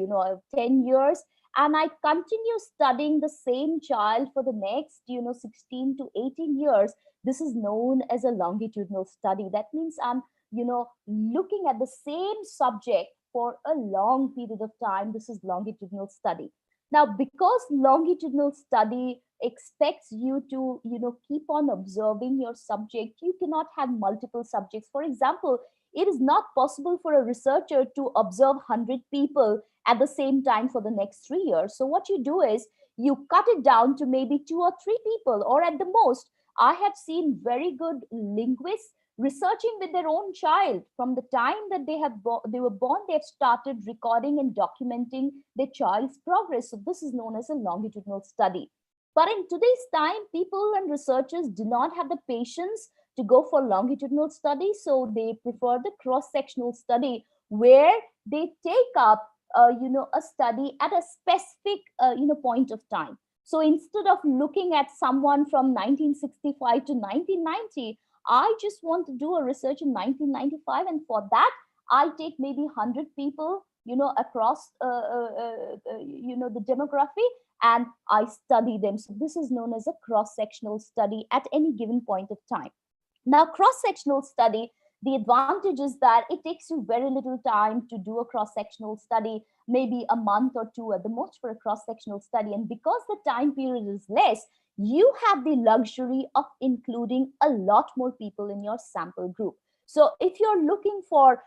10 years, and I continue studying the same child for the next 16 to 18 years. This is known as a longitudinal study. That means I'm looking at the same subject for a long period of time. This is longitudinal study. Now, because longitudinal study expects you to keep on observing your subject, you cannot have multiple subjects. For example, it is not possible for a researcher to observe 100 people at the same time for the next 3 years. So what you do is you cut it down to maybe 2 or 3 people, or at the most. I have seen very good linguists researching with their own child. From the time that they were born, they have started recording and documenting their child's progress. So this is known as a longitudinal study. But in today's time, people and researchers do not have the patience to go for longitudinal study, so they prefer the cross-sectional study, where they take up a study at a specific point of time. So instead of looking at someone from 1965 to 1990, I just want to do a research in 1995, and for that I take maybe 100 people across the demography, and I study them. So this is known as a cross-sectional study at any given point of time. Now, cross-sectional study, the advantage is that it takes you very little time to do a cross-sectional study, maybe a month or 2 at the most for a cross-sectional study. And because the time period is less, you have the luxury of including a lot more people in your sample group. So if you're looking for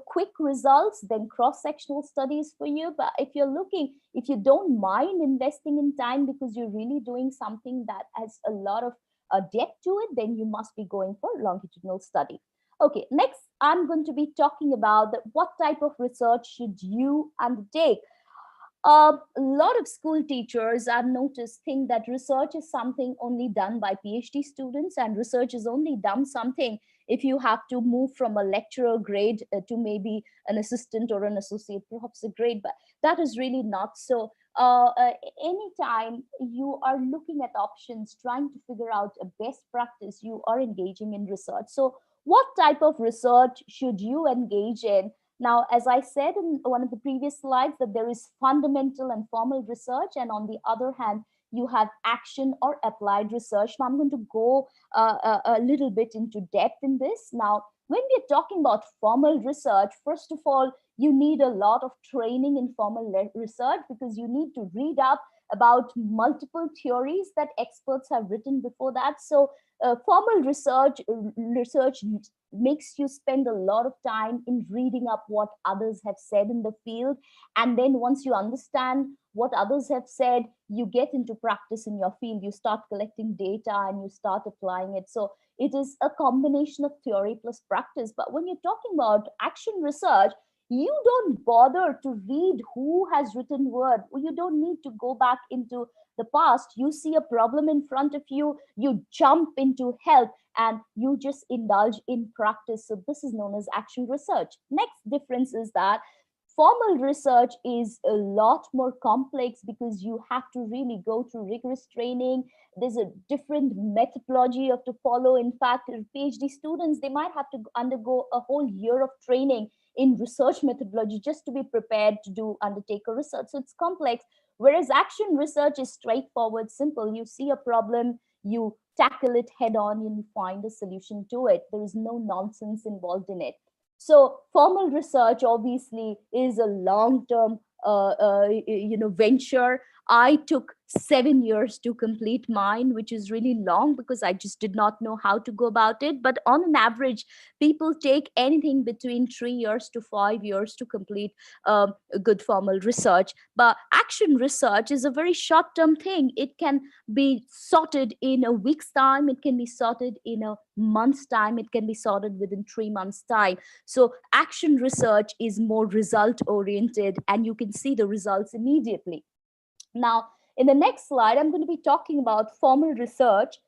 quick results, then cross-sectional studies for you. But if you don't mind investing in time because you're really doing something that has a lot of depth to it, then you must be going for longitudinal study. Okay, next I'm going to be talking about what type of research should you undertake. A lot of school teachers, I've noticed, think that research is something only done by PhD students, and research is only done something if you have to move from a lecturer grade to maybe an assistant or an associate professor grade, but that is really not so. Anytime you are looking at options, trying to figure out a best practice, you are engaging in research. So what type of research should you engage in? Now, as I said in one of the previous slides, that there is fundamental and formal research, and on the other hand, you have action or applied research. Now, I'm going to go a little bit into depth in this. Now, when we're talking about formal research, first of all, you need a lot of training in formal research, because you need to read up about multiple theories that experts have written before that. So formal research makes you spend a lot of time in reading up what others have said in the field. And then once you understand what others have said, you get into practice in your field. You start collecting data and you start applying it. So it is a combination of theory plus practice. But when you're talking about action research, you don't bother to read who has written word. You don't need to go back into the past. You see a problem in front of you, you jump into help, and you just indulge in practice. So this is known as action research. Next difference is that formal research is a lot more complex because you have to really go through rigorous training. There's a different methodology you have to follow. In fact, PhD students, they might have to undergo a whole year of training in research methodology just to be prepared to undertake a research. So it's complex. Whereas action research is straightforward, simple. You see a problem, you tackle it head on, and you find a solution to it. There is no nonsense involved in it. So formal research obviously is a long-term venture. I took 7 years to complete mine, which is really long because I just did not know how to go about it. But on an average, people take anything between 3 years to 5 years to complete a good formal research. But action research is a very short-term thing. It can be sorted in a week's time. It can be sorted in a month's time. It can be sorted within 3 months' time. So action research is more result-oriented, and you can see the results immediately. Now, in the next slide, I'm going to be talking about formal research.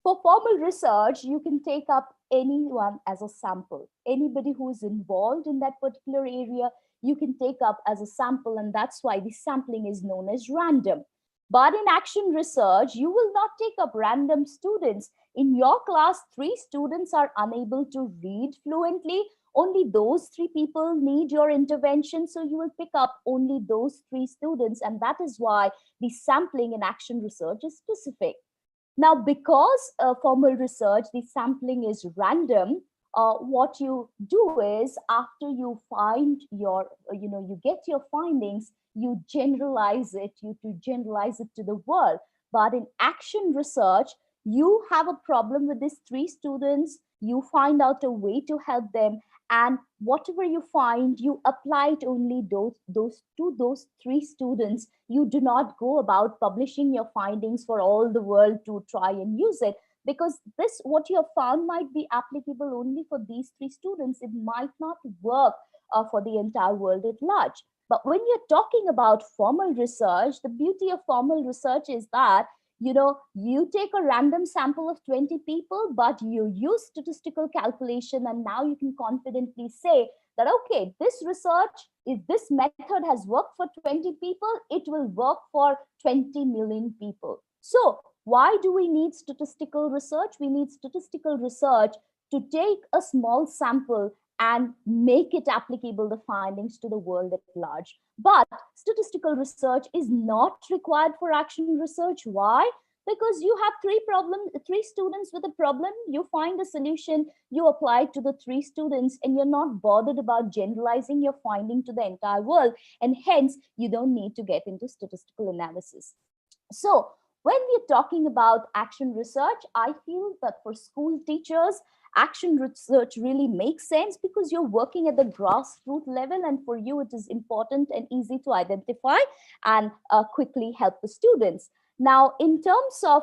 For formal research, you can take up anyone as a sample. Anybody who is involved in that particular area, you can take up as a sample, and that's why the sampling is known as random. But in action research, you will not take up random students. In your class, 3 students are unable to read fluently. Only those 3 people need your intervention. So you will pick up only those 3 students. And that is why the sampling in action research is specific. Now, because formal research, the sampling is random, what you do is after you find your, you get your findings, you generalize it, you generalize it to the world. But in action research, you have a problem with these 3 students, you find out a way to help them, and whatever you find, you apply it only to those 3 students. You do not go about publishing your findings for all the world to try and use it, because this, what you have found, might be applicable only for these 3 students. It might not work for the entire world at large. But when you're talking about formal research, the beauty of formal research is that you take a random sample of 20 people, but you use statistical calculation, and now you can confidently say that, okay, this research, if this method has worked for 20 people, it will work for 20 million people. So why do we need statistical research? We need statistical research to take a small sample and make it applicable, the findings, to the world at large. But statistical research is not required for action research. Why? Because you have 3 students with a problem, you find a solution, you apply it to the 3 students, and you're not bothered about generalizing your finding to the entire world. And hence, you don't need to get into statistical analysis. So when we're talking about action research, I feel that for school teachers, action research really makes sense because you're working at the grassroots level, and for you it is important and easy to identify and quickly help the students. Now, in terms of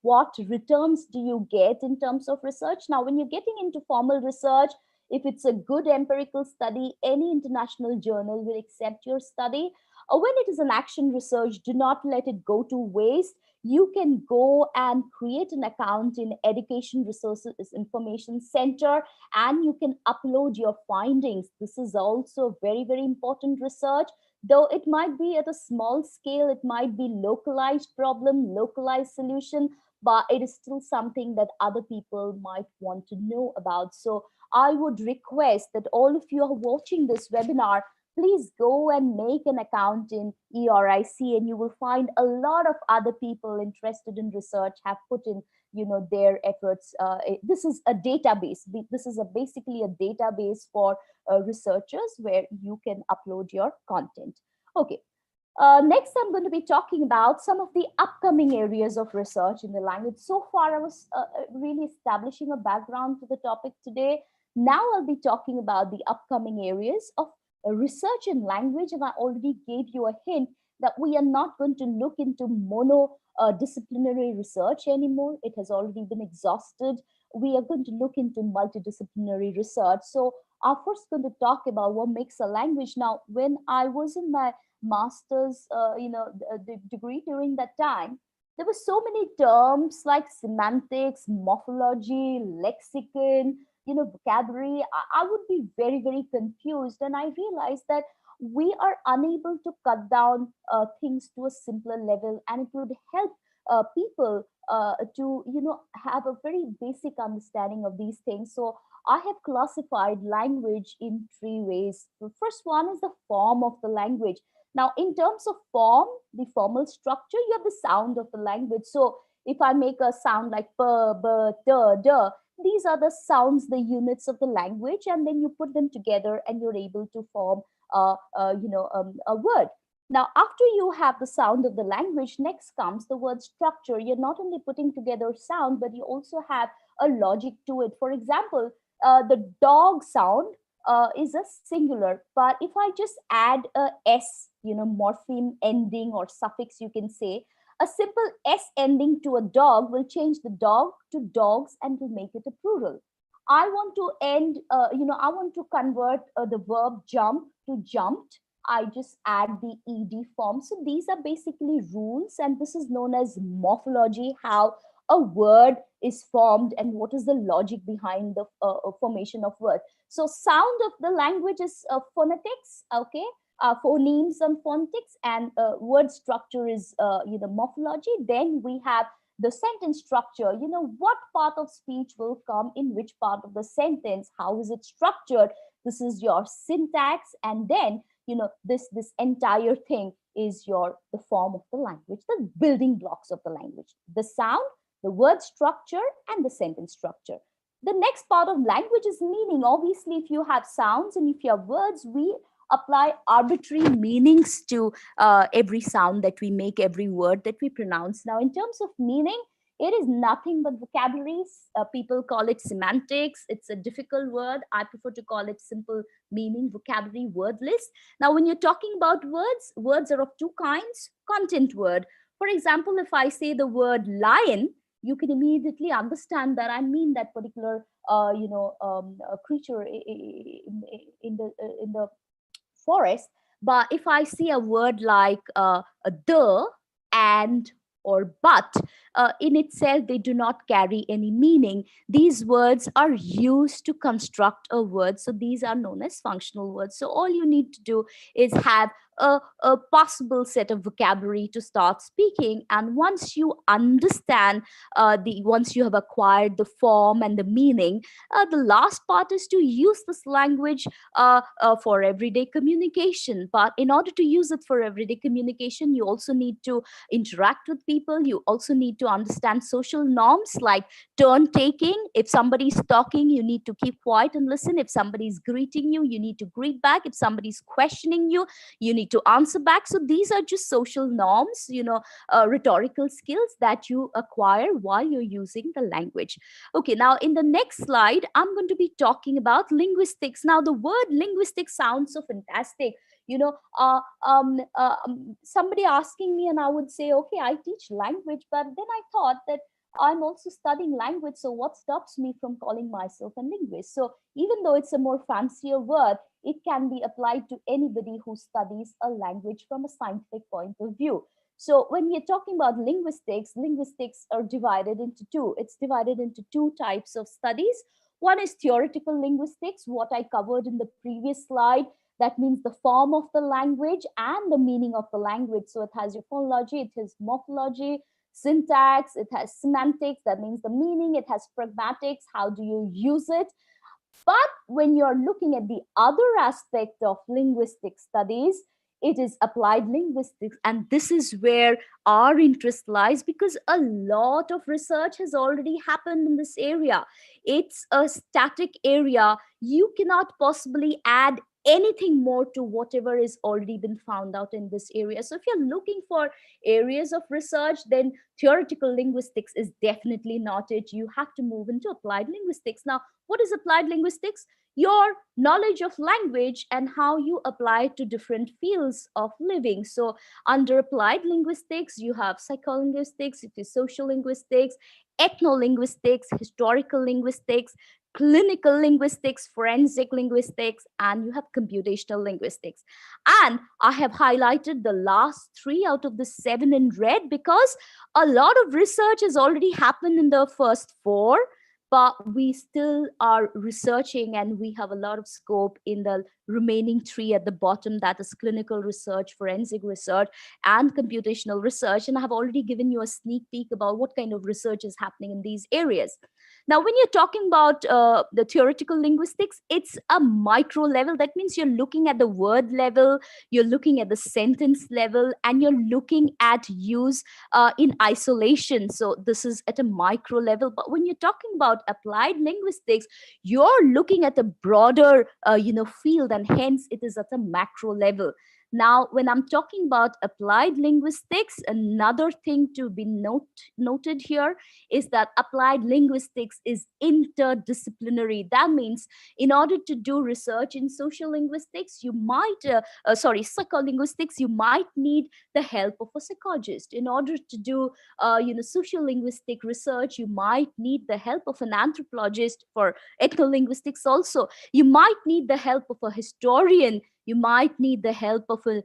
what returns do you get in terms of research? Now, when you're getting into formal research, if it's a good empirical study, any international journal will accept your study. When it is an action research, do not let it go to waste. You can go and create an account in Education Resources Information Center, and you can upload your findings. This is also very, very important research. Though it might be at a small scale, it might be localized problem, localized solution, but it is still something that other people might want to know about. So I would request that all of you are watching this webinar, please go and make an account in ERIC, and you will find a lot of other people interested in research have put in their efforts. This is a database. This is basically a database for researchers where you can upload your content. Okay. Next, I'm going to be talking about some of the upcoming areas of research in the language. So far, I was really establishing a background to the topic today. Now I'll be talking about the upcoming areas of research in language, and I already gave you a hint that we are not going to look into disciplinary research anymore. It has already been exhausted. we are going to look into multidisciplinary research. So I'm first going to talk about what makes a language. Now, when I was in my master's, degree during that time, there were so many terms like semantics, morphology, lexicon, vocabulary. I would be very, very confused. And I realized that we are unable to cut down things to a simpler level, and it would help people to have a very basic understanding of these things. So I have classified language in three ways. The first one is the form of the language. Now, in terms of form, the formal structure, you have the sound of the language. So if I make a sound like p, b, d, d, these are the sounds, the units of the language, and then you put them together and you're able to form a word. Now, after you have the sound of the language, next comes the word structure. You're not only putting together sound, but you also have a logic to it. For example, the dog sound is a singular, but if I just add a s, morpheme ending or suffix, you can say, a simple s ending to a dog will change the dog to dogs and will make it a plural. I want to I want to convert the verb jump to jumped. I just add the ed form. So these are basically rules, and this is known as morphology, how a word is formed and what is the logic behind the formation of word. So sound of the language is phonetics, okay? Phonemes and phonetics, and word structure is morphology. Then we have the sentence structure. What part of speech will come in which part of the sentence, how is it structured? This is your syntax, and then this entire thing is the form of the language, the building blocks of the language, the sound, the word structure, and the sentence structure. The next part of language is meaning. Obviously, if you have sounds and if you have words, we apply arbitrary meanings to every sound that we make, every word that we pronounce. Now, in terms of meaning, it is nothing but vocabularies. People call it semantics. It's a difficult word. I prefer to call it simple meaning, vocabulary, word list. Now, when you're talking about words, words are of two kinds. Content word. For example, if I say the word lion, you can immediately understand that I mean that particular creature in the forest. But if I see a word like the, and, or but, in itself, they do not carry any meaning. These words are used to construct a word. So these are known as functional words. So all you need to do is have a possible set of vocabulary to start speaking. And once you understand once you have acquired the form and the meaning, the last part is to use this language for everyday communication. But in order to use it for everyday communication, you also need to interact with people. You also need to understand social norms like turn taking. If somebody's talking, you need to keep quiet and listen. If somebody's greeting you, you need to greet back. If somebody's questioning you, you need to answer back. So these are just social norms, rhetorical skills that you acquire while you're using the language. Okay, now in the next slide, I'm going to be talking about linguistics. Now, the word linguistics sounds so fantastic. Somebody asking me, and I would say, okay, I teach language, but then I thought that I'm also studying language. So what stops me from calling myself a linguist? So even though it's a more fancier word, it can be applied to anybody who studies a language from a scientific point of view. So when we're talking about linguistics, linguistics are divided into two. It's divided into two types of studies. One is theoretical linguistics, what I covered in the previous slide. That means the form of the language and the meaning of the language. So it has your phonology, it has morphology, syntax, it has semantics, that means the meaning, it has pragmatics, how do you use it? But when you're looking at the other aspect of linguistic studies, it is applied linguistics. And this is where our interest lies, because a lot of research has already happened in this area. It's a static area. You cannot possibly add anything more to whatever is already been found out in this area. So if you're looking for areas of research, then theoretical linguistics is definitely not it. You have to move into applied linguistics. Now, what is applied linguistics? your knowledge of language and how you apply it to different fields of living. So under applied linguistics, you have psycholinguistics, it is social linguistics, ethnolinguistics, historical linguistics, clinical linguistics, forensic linguistics, and you have computational linguistics. And I have highlighted the last 3 out of the 7 in red because a lot of research has already happened in the first 4, but we still are researching and we have a lot of scope in the remaining 3 at the bottom, that is clinical research, forensic research, and computational research. And I have already given you a sneak peek about what kind of research is happening in these areas. Now, when you're talking about the theoretical linguistics, it's a micro level. That means you're looking at the word level, you're looking at the sentence level, and you're looking at use in isolation. So this is at a micro level. But when you're talking about applied linguistics, you're looking at a broader field, and hence it is at a macro level. Now, when I'm talking about applied linguistics, another thing to be noted here is that applied linguistics is interdisciplinary. That means in order to do research in social linguistics, you might, psycholinguistics, you might need the help of a psychologist. In order to do, social linguistic research, you might need the help of an anthropologist. For ethnolinguistics also, you might need the help of a historian. You might need the help of a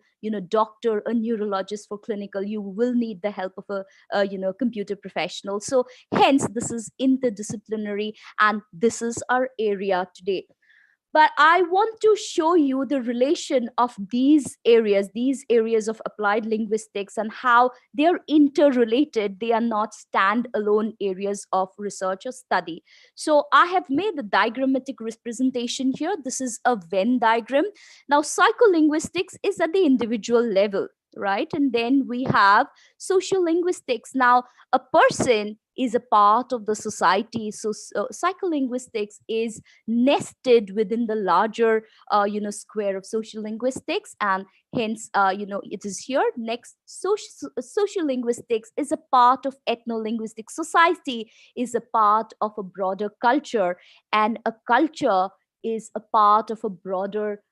doctor, a neurologist. For clinical, you will need the help of a computer professional. So hence this is interdisciplinary, and this is our area today. But I want to show you the relation of these areas of applied linguistics, and how they're interrelated. They are not standalone areas of research or study. So I have made the diagrammatic representation here. This is a Venn diagram. Now, psycholinguistics is at the individual level, right? And then we have social linguistics. Now, a person is a part of the society. So psycholinguistics is nested within the larger, square of social linguistics, and hence, it is here. Next, social linguistics is a part of ethnolinguistics. Society is a part of a broader culture, and a culture is a part of a broader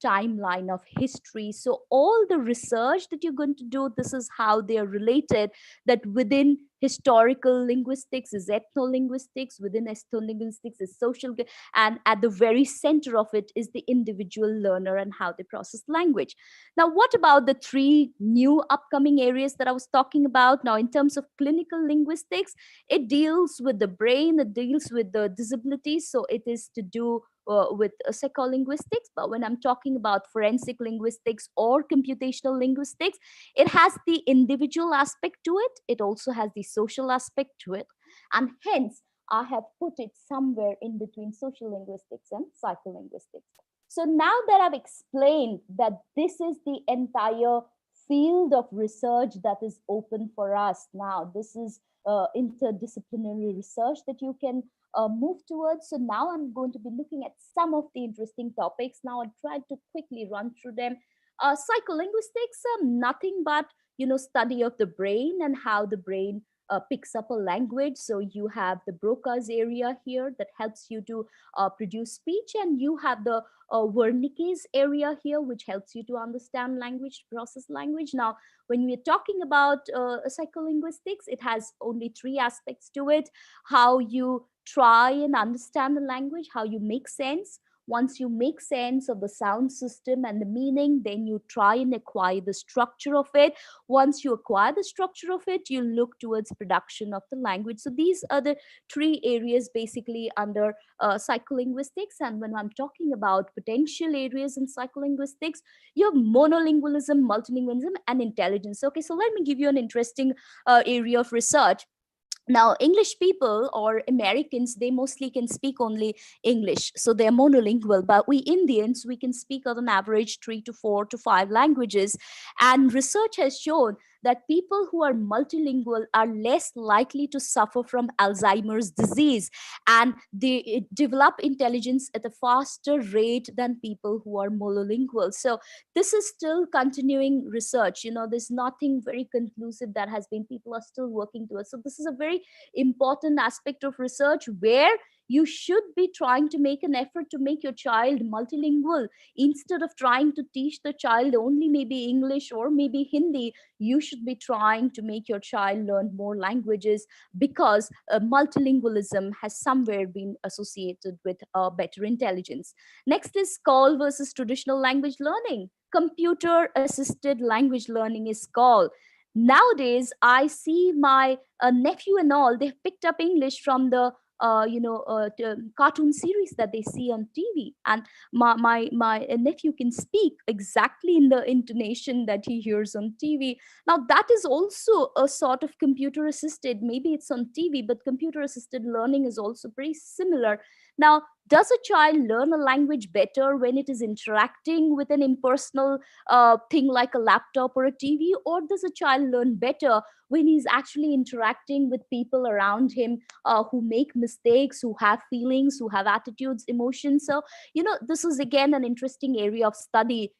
timeline of history. So all the research that you're going to do, this is how they are related. That within historical linguistics is ethnolinguistics, within ethnolinguistics is social, and at the very center of it is the individual learner and how they process language. Now, what about the 3 new upcoming areas that I was talking about? Now, in terms of clinical linguistics, it deals with the brain, it deals with the disabilities, so it is to do with psycholinguistics. But when I'm talking about forensic linguistics or computational linguistics, it has the individual aspect to it. It also has the social aspect to it. And hence, I have put it somewhere in between social linguistics and psycholinguistics. So now that I've explained that this is the entire field of research that is open for us now, this is interdisciplinary research that you can move towards. So now I'm going to be looking at some of the interesting topics. Now I'll try to quickly run through them. Psycholinguistics are nothing but study of the brain and how the brain picks up a language. So you have the Broca's area here that helps you to produce speech, and you have the Wernicke's area here, which helps you to understand language, process language. Now, when we're talking about psycholinguistics, it has only 3 aspects to it: how you try and understand the language, how you make sense. Once you make sense of the sound system and the meaning, then you try and acquire the structure of it. Once you acquire the structure of it, you look towards production of the language. So these are the 3 areas basically under psycholinguistics. And when I'm talking about potential areas in psycholinguistics, you have monolingualism, multilingualism, and intelligence. Okay, so let me give you an interesting area of research. Now, English people or Americans, they mostly can speak only English, so they're monolingual. But we Indians, we can speak on an average 3 to 4 to 5 languages. And research has shown that people who are multilingual are less likely to suffer from Alzheimer's disease, and they develop intelligence at a faster rate than people who are monolingual. So this is still continuing research. There's nothing very conclusive that has been, people are still working towards. So this is a very important aspect of research where You should be trying to make an effort to make your child multilingual. Instead of trying to teach the child only maybe English or maybe Hindi, you should be trying to make your child learn more languages, because multilingualism has somewhere been associated with better intelligence. Next is call versus traditional language learning. Computer assisted language learning is call. Nowadays, I see my nephew and all, they've picked up English from the cartoon series that they see on TV, and my nephew can speak exactly in the intonation that he hears on TV. Now that is also a sort of computer assisted, maybe it's on TV, but computer assisted learning is also pretty similar. Now, does a child learn a language better when it is interacting with an impersonal thing like a laptop or a TV, or does a child learn better when he's actually interacting with people around him who make mistakes, who have feelings, who have attitudes, emotions? So, this is again an interesting area of study,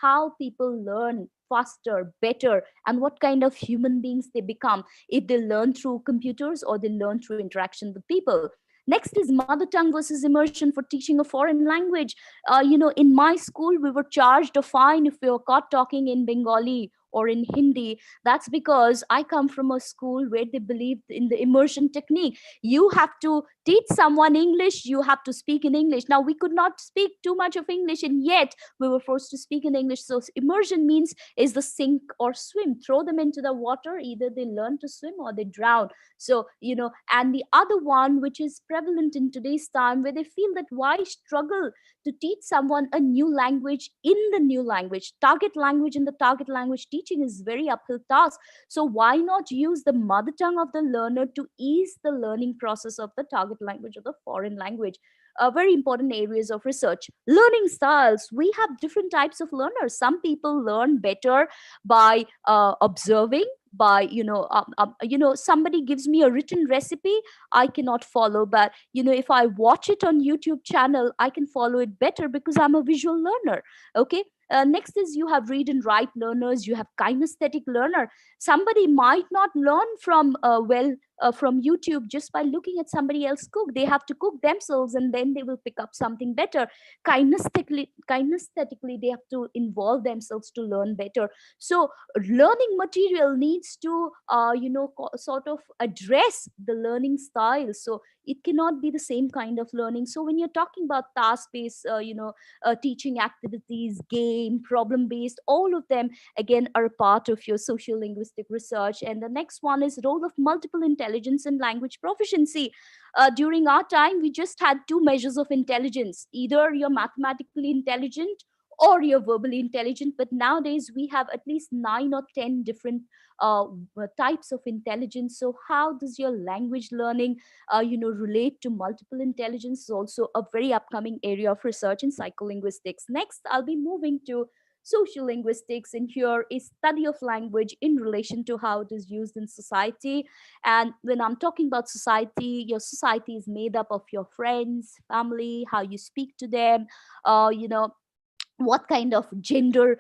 how people learn faster, better, and what kind of human beings they become if they learn through computers or they learn through interaction with people. Next is mother tongue versus immersion for teaching a foreign language. In my school, we were charged a fine if we were caught talking in Bengali or in Hindi. That's because I come from a school where they believed in the immersion technique. You have to teach someone English, you have to speak in English. Now, we could not speak too much of English, and yet we were forced to speak in English. So immersion means is the sink or swim. Throw them into the water, either they learn to swim or they drown. So, and the other one, which is prevalent in today's time, where they feel that why struggle to teach someone a new language in the new language. Target language in the target language teaching is very uphill task. So why not use the mother tongue of the learner to ease the learning process of the target language or the foreign language? Very important areas of research. Learning styles. We have different types of learners. Some people learn better by observing, by somebody gives me a written recipe, I cannot follow, but if I watch it on YouTube channel, I can follow it better because I'm a visual learner. Okay. Next is you have read and write learners, you have kinesthetic learner. Somebody might not learn from YouTube just by looking at somebody else cook. They have to cook themselves and then they will pick up something better. Kinesthetically, they have to involve themselves to learn better. So learning material needs to sort of address the learning style. So it cannot be the same kind of learning. So when you're talking about task-based teaching activities, game, problem-based, all of them again are a part of your social linguistic research. And the next one is role of multiple intelligence and language proficiency. During our time, we just had two measures of intelligence. Either you're mathematically intelligent or you're verbally intelligent. But nowadays, we have at least 9 or 10 different types of intelligence. So how does your language learning relate to multiple intelligence? Is also a very upcoming area of research in psycholinguistics. Next, I'll be moving to social linguistics, and here is study of language in relation to how it is used in society. And when I'm talking about society, your society is made up of your friends, family, how you speak to them, what kind of gender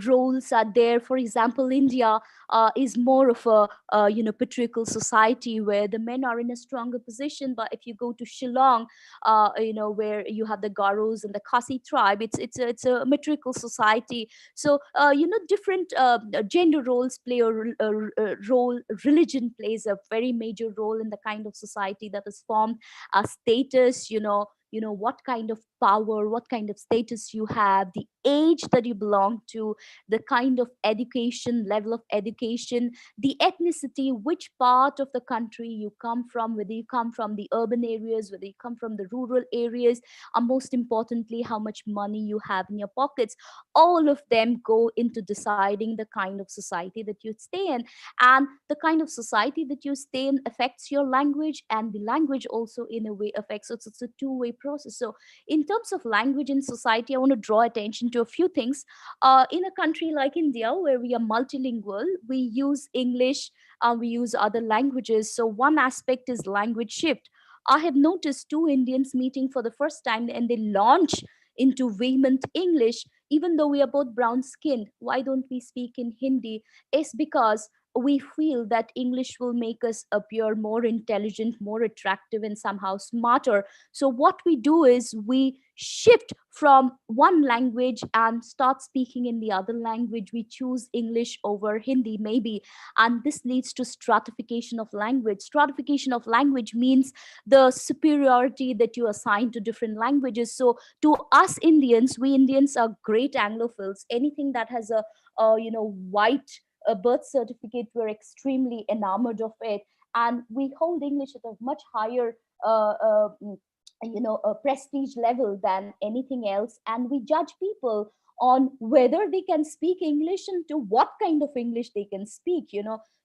roles are there. For example, India is more of a patriarchal society where the men are in a stronger position. But if you go to Shillong, where you have the Garos and the Khasi tribe, it's a matriarchal society. So different gender roles play a role. Religion plays a very major role in the kind of society that is formed. Status, what kind of power, what kind of status you have, the age that you belong to, the kind of education, level of education, the ethnicity, which part of the country you come from, whether you come from the urban areas, whether you come from the rural areas, and most importantly, how much money you have in your pockets. All of them go into deciding the kind of society that you stay in. And the kind of society that you stay in affects your language, and the language also in a way affects it. So it's a two-way process. So in terms of language in society, I want to draw attention to a few things. In a country like India, where we are multilingual, we use English, we use other languages. So one aspect is language shift. I have noticed two Indians meeting for the first time and they launch into vehement English, even though we are both brown skinned. Why don't we speak in Hindi? It's because we feel that English will make us appear more intelligent, more attractive, and somehow smarter. So what we do is we shift from one language and start speaking in the other language. We choose English over Hindi, maybe. And this leads to stratification of language. Stratification of language means the superiority that you assign to different languages. So to us Indians, we Indians are great Anglophiles. Anything that has a white birth certificate, we're extremely enamored of it, and we hold English at a much higher a prestige level than anything else, and we judge people on whether they can speak English and to what kind of English they can speak.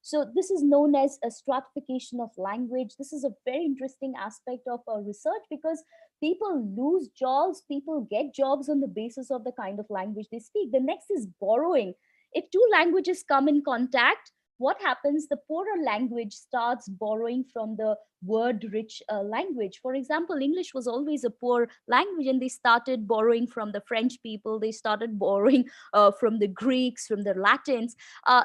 So this is known as a stratification of language. This is a very interesting aspect of research, because people lose jobs, people get jobs on the basis of the kind of language they speak. The next is borrowing. If two languages come in contact, what happens? The poorer language starts borrowing from the word rich language. For example, English was always a poor language, and they started borrowing from the French people, they started borrowing from the Greeks, from the Latins.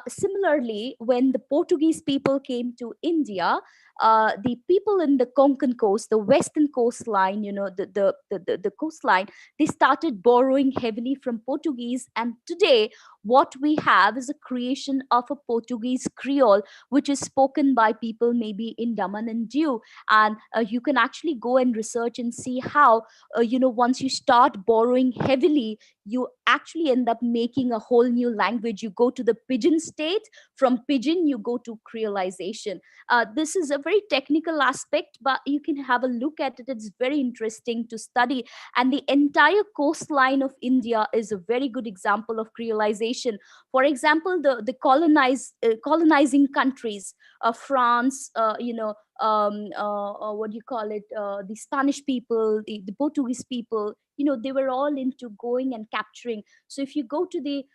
Similarly, when the Portuguese people came to India, the people in the Konkan coast, the western coastline, the coastline, they started borrowing heavily from Portuguese. And today, what we have is a creation of a Portuguese Creole, which is spoken by people maybe in Daman and Diu. And you can actually go and research and see how, once you start borrowing heavily, you actually end up making a whole new language. You go to the Pidgin state, from Pidgin, you go to Creolization. This is a very technical aspect, but you can have a look at it. It's very interesting to study. And the entire coastline of India is a very good example of Creolization. For example, the colonizing countries, France, what do you call it? The Spanish people, the Portuguese people, they were all into going and capturing. So if you go to the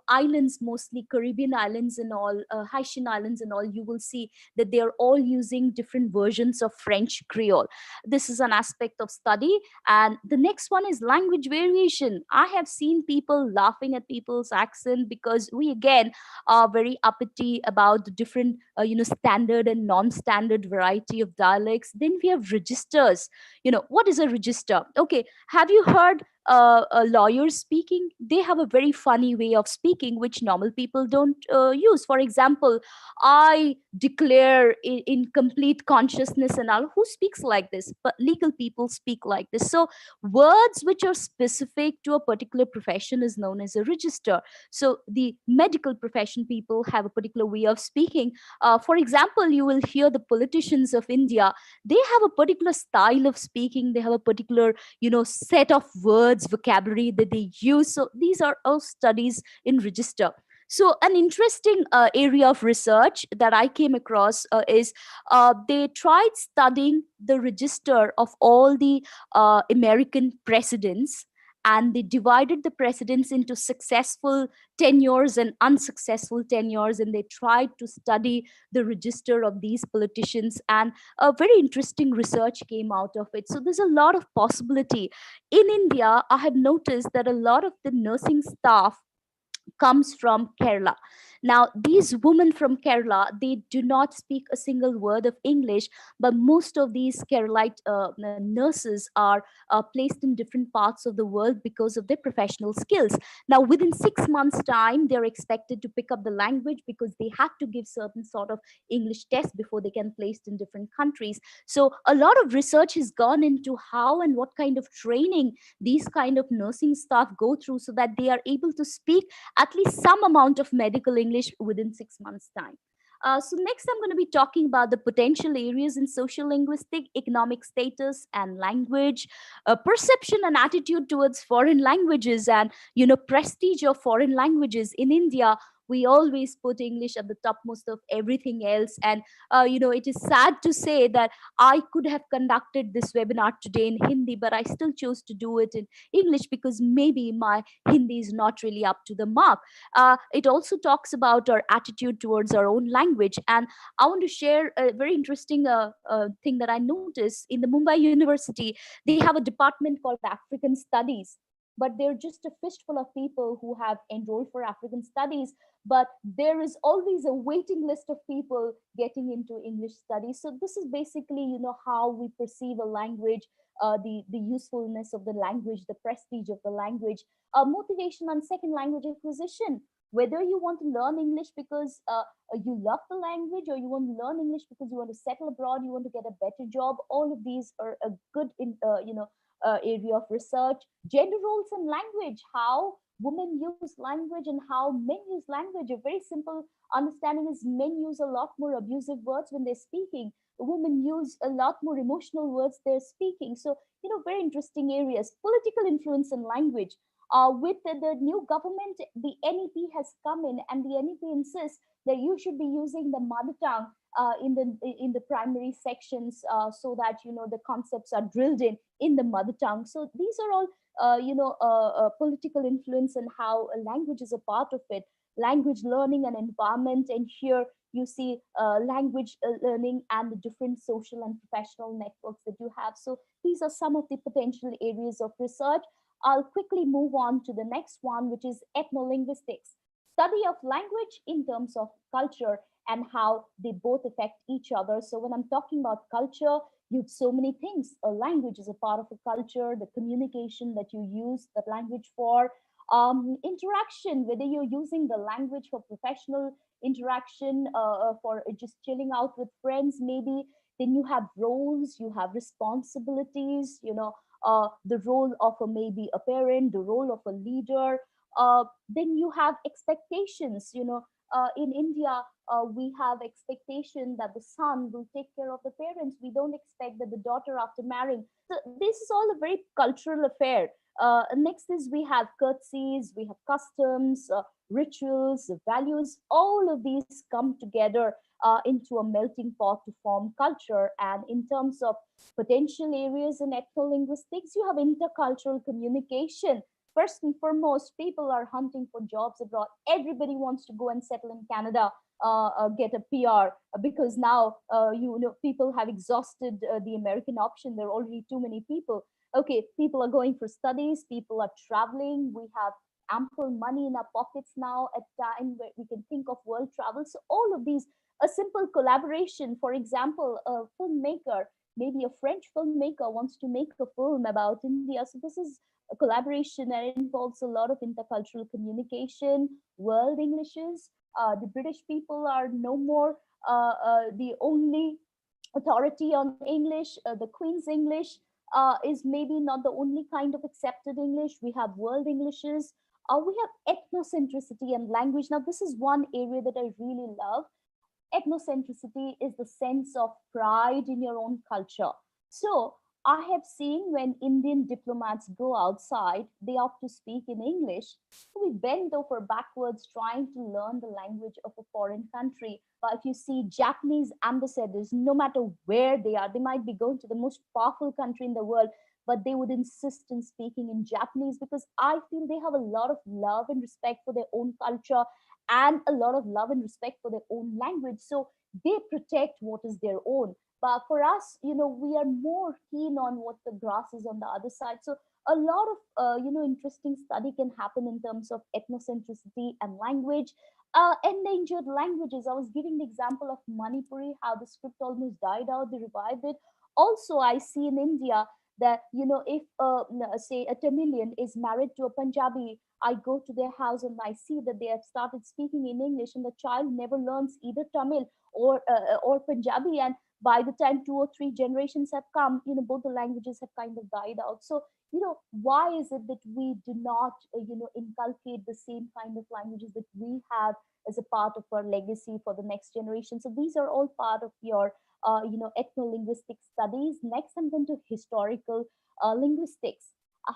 islands, mostly Caribbean islands and all, Haitian islands and all, you will see that they are all using different versions of French Creole. This is an aspect of study. And the next one is language variation. I have seen people laughing at people's accent, because we again are very uppity about the different standard and non-standard variety of dialects. Then we have registers. What is a register? Okay, have you heard lawyers speaking? They have a very funny way of speaking, which normal people don't use. For example, I declare in complete consciousness and all. Who speaks like this? But legal people speak like this. So words which are specific to a particular profession is known as a register. So the medical profession people have a particular way of speaking. For example, you will hear the politicians of India, they have a particular style of speaking. They have a particular set of words, vocabulary that they use. So these are all studies in register. So an interesting area of research that I came across is they tried studying the register of all the American presidents, and they divided the presidents into successful tenures and unsuccessful tenures, and they tried to study the register of these politicians, and a very interesting research came out of it. So there's a lot of possibility. In India, I have noticed that a lot of the nursing staff comes from Kerala. Now, these women from Kerala, they do not speak a single word of English, but most of these Keralite nurses are placed in different parts of the world because of their professional skills. Now, within 6 months' time, they're expected to pick up the language, because they have to give certain sort of English tests before they can placed in different countries. So a lot of research has gone into how and what kind of training these kind of nursing staff go through, so that they are able to speak at least some amount of medical English within 6 months' time. So next, I'm going to be talking about the potential areas in social linguistic, economic status, and language, perception and attitude towards foreign languages, and prestige of foreign languages. In India, we always put English at the topmost of everything else. And it is sad to say that I could have conducted this webinar today in Hindi, but I still chose to do it in English, because maybe my Hindi is not really up to the mark. It also talks about our attitude towards our own language. And I want to share a very interesting thing that I noticed in the Mumbai University. They have a department called African Studies. but they're just a fistful of people who have enrolled for African studies. But there is always a waiting list of people getting into English studies. So this is basically, how we perceive a language, the usefulness of the language, the prestige of the language, motivation on second language acquisition. Whether you want to learn English because you love the language, or you want to learn English because you want to settle abroad, you want to get a better job, all of these are a good, area of research. Gender roles and language, how women use language and how men use language. A very simple understanding is men use a lot more abusive words when they're speaking. Women use a lot more emotional words they're speaking. So, very interesting areas. Political influence in language. With the new government, the NEP has come in, and the NEP insists that you should be using the mother tongue in the primary sections, so that the concepts are drilled in the mother tongue. So these are all political influence and how a language is a part of it. Language learning and environment, and here you see language learning and the different social and professional networks that you have. So these are some of the potential areas of research. I'll quickly move on to the next one, which is ethnolinguistics, study of language in terms of culture and how they both affect each other. So when I'm talking about culture, you have so many things. A language is a part of a culture, the communication that you use that language for, interaction, whether you're using the language for professional interaction, for just chilling out with friends, maybe. Then you have roles, you have responsibilities, the role of maybe a parent, the role of a leader. Then you have expectations. In India, we have expectation that the son will take care of the parents. We don't expect that the daughter, after marrying. So this is all a very cultural affair. Next is we have curtsies, we have customs, rituals, values. All of these come together into a melting pot to form culture. And in terms of potential areas in ethnolinguistics, you have intercultural communication. First and foremost, people are hunting for jobs abroad. Everybody wants to go and settle in Canada, get a PR, because now people have exhausted the American option. There are already too many people. Okay, people are going for studies, people are traveling. We have ample money in our pockets now at time where we can think of world travel. So all of these, a simple collaboration. For example, a filmmaker, maybe a French filmmaker wants to make a film about India. So this is a collaboration, and it involves a lot of intercultural communication, world Englishes. The British people are no more the only authority on English. The Queen's English is maybe not the only kind of accepted English. We have world Englishes. We have ethnocentricity and language. Now, this is one area that I really love. Ethnocentricity is the sense of pride in your own culture. So I have seen when Indian diplomats go outside, they opt to speak in English. We bend over backwards trying to learn the language of a foreign country. If you see Japanese ambassadors, no matter where they are, they might be going to the most powerful country in the world, but they would insist in speaking in Japanese, because I feel they have a lot of love and respect for their own culture and a lot of love and respect for their own language. So they protect what is their own. But for us, we are more keen on what the grass is on the other side. So a lot of, interesting study can happen in terms of ethnocentricity and language. Endangered languages. I was giving the example of Manipuri, how the script almost died out, they revived it. Also, I see in India that, if say a Tamilian is married to a Punjabi, I go to their house and I see that they have started speaking in English, and the child never learns either Tamil or Punjabi. And by the time 2 or 3 generations have come, both the languages have kind of died out. So, why is it that we do not, inculcate the same kind of languages that we have as a part of our legacy for the next generation? So these are all part of your, ethno-linguistic studies. Next, I'm going to historical linguistics.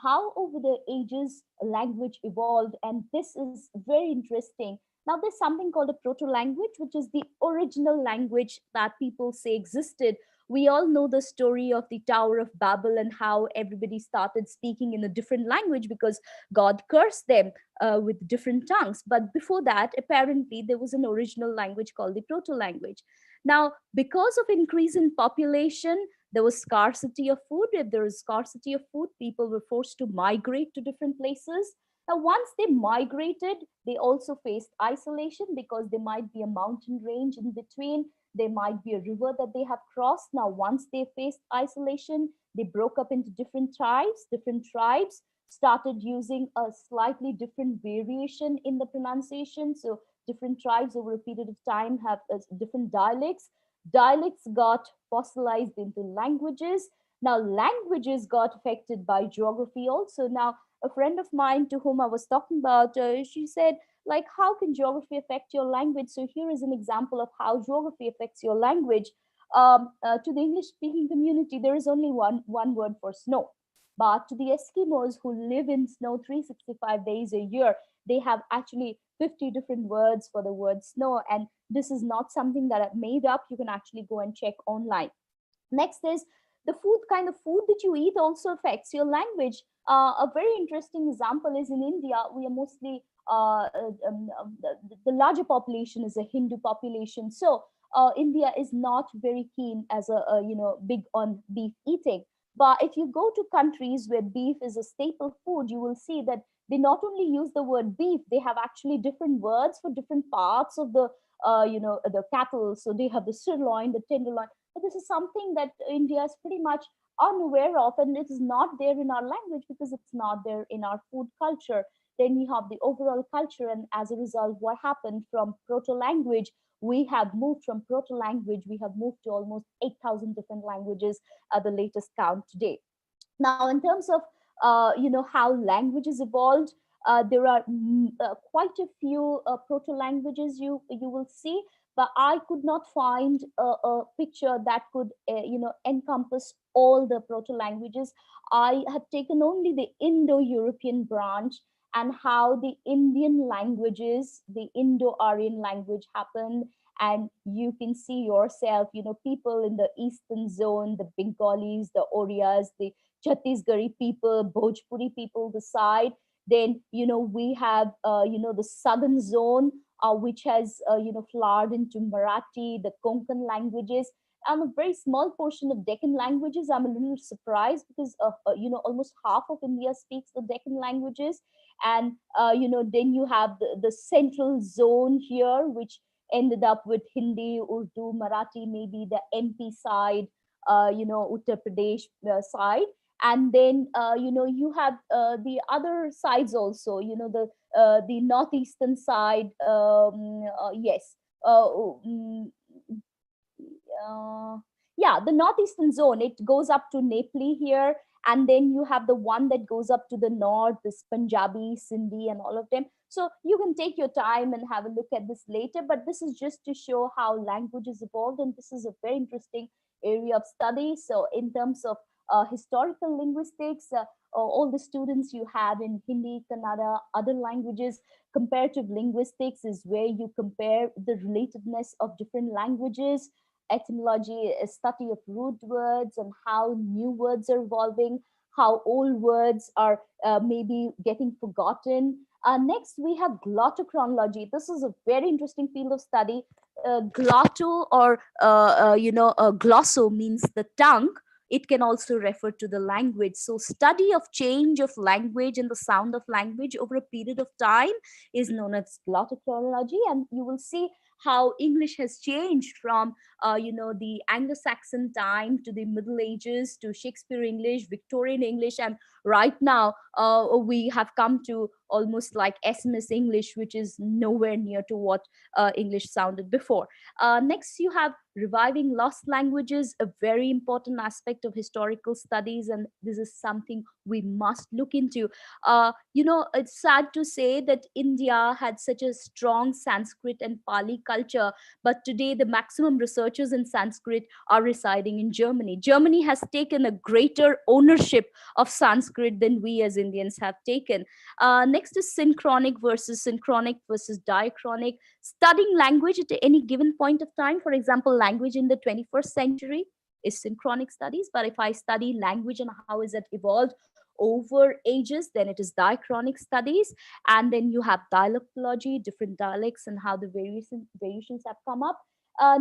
How over the ages language evolved, and this is very interesting. Now, there's something called a proto-language, which is the original language that people say existed. We all know the story of the Tower of Babel and how everybody started speaking in a different language because God cursed them with different tongues. But before that, apparently, there was an original language called the proto-language. Now, because of increase in population, there was scarcity of food. If there was scarcity of food, people were forced to migrate to different places. Now, once they migrated, they also faced isolation because there might be a mountain range in between. There might be a river that they have crossed. Now, once they faced isolation, they broke up into different tribes. Different tribes started using a slightly different variation in the pronunciation. So different tribes over a period of time have different dialects. Dialects got fossilized into languages. Now languages got affected by geography also. Now a friend of mine to whom I was talking about, she said, like, how can geography affect your language? So here is an example of how geography affects your language. To the English speaking community, there is only one word for snow. But to the Eskimos who live in snow 365 days a year, they have actually 50 different words for the word snow. And this is not something that I've made up. You can actually go and check online. Next is the food, kind of food that you eat also affects your language. A very interesting example is in India, we are mostly, the larger population is a Hindu population. So India is not very keen as big on beef eating. But if you go to countries where beef is a staple food, you will see that they not only use the word beef, they have actually different words for different parts of the cattle. So they have the sirloin, the tenderloin. But this is something that India is pretty much unaware of, and it is not there in our language because it's not there in our food culture. Then we have the overall culture, and as a result, what happened from proto-language, we have moved from proto-language, we have moved to almost 8,000 different languages at the latest count today. Now, in terms of how languages evolved, there are quite a few proto-languages you will see, but I could not find a picture that could encompass all the proto-languages. I have taken only the Indo-European branch and how the Indian languages, the Indo-Aryan language happened. And you can see yourself, people in the eastern zone, the Bengalis, the Orias, the Chhattisgarhi people, Bhojpuri people, the side. Then, we have, the southern zone, which has, flowered into Marathi, the Konkan languages, and a very small portion of Deccan languages. I'm a little surprised because, almost half of India speaks the Deccan languages. And, then you have the central zone here, which ended up with Hindi, Urdu, Marathi, maybe the MP side, Uttar Pradesh side. And then you have the other sides also, the northeastern side. Yes. Yeah, the northeastern zone, it goes up to Nepali here, and then you have the one that goes up to the north, this Punjabi, Sindhi, and all of them. So you can take your time and have a look at this later, but this is just to show how languages evolved, and this is a very interesting area of study. So in terms of historical linguistics, all the students you have in Hindi, Kannada, other languages, comparative linguistics is where you compare the relatedness of different languages. Etymology is study of root words and how new words are evolving, how old words are maybe getting forgotten. Next, we have glottochronology. This is a very interesting field of study. Glotto or glosso means the tongue. It can also refer to the language. So study of change of language and the sound of language over a period of time is known as glottochronology. And you will see how English has changed from, the Anglo-Saxon time to the Middle Ages to Shakespeare English, Victorian English, and right now we have come to almost like SMS English, which is nowhere near to what English sounded before. Next, you have reviving lost languages, a very important aspect of historical studies, and this is something we must look into. It's sad to say that India had such a strong Sanskrit and Pali culture, but today the maximum researchers in Sanskrit are residing in Germany. Germany has taken a greater ownership of Sanskrit than we as Indians have taken. Next is synchronic versus diachronic. Studying language at any given point of time, for example, language in the 21st century is synchronic studies, but if I study language and how is it evolved over ages, then it is diachronic studies. And then you have dialectology, different dialects and how the variations have come up.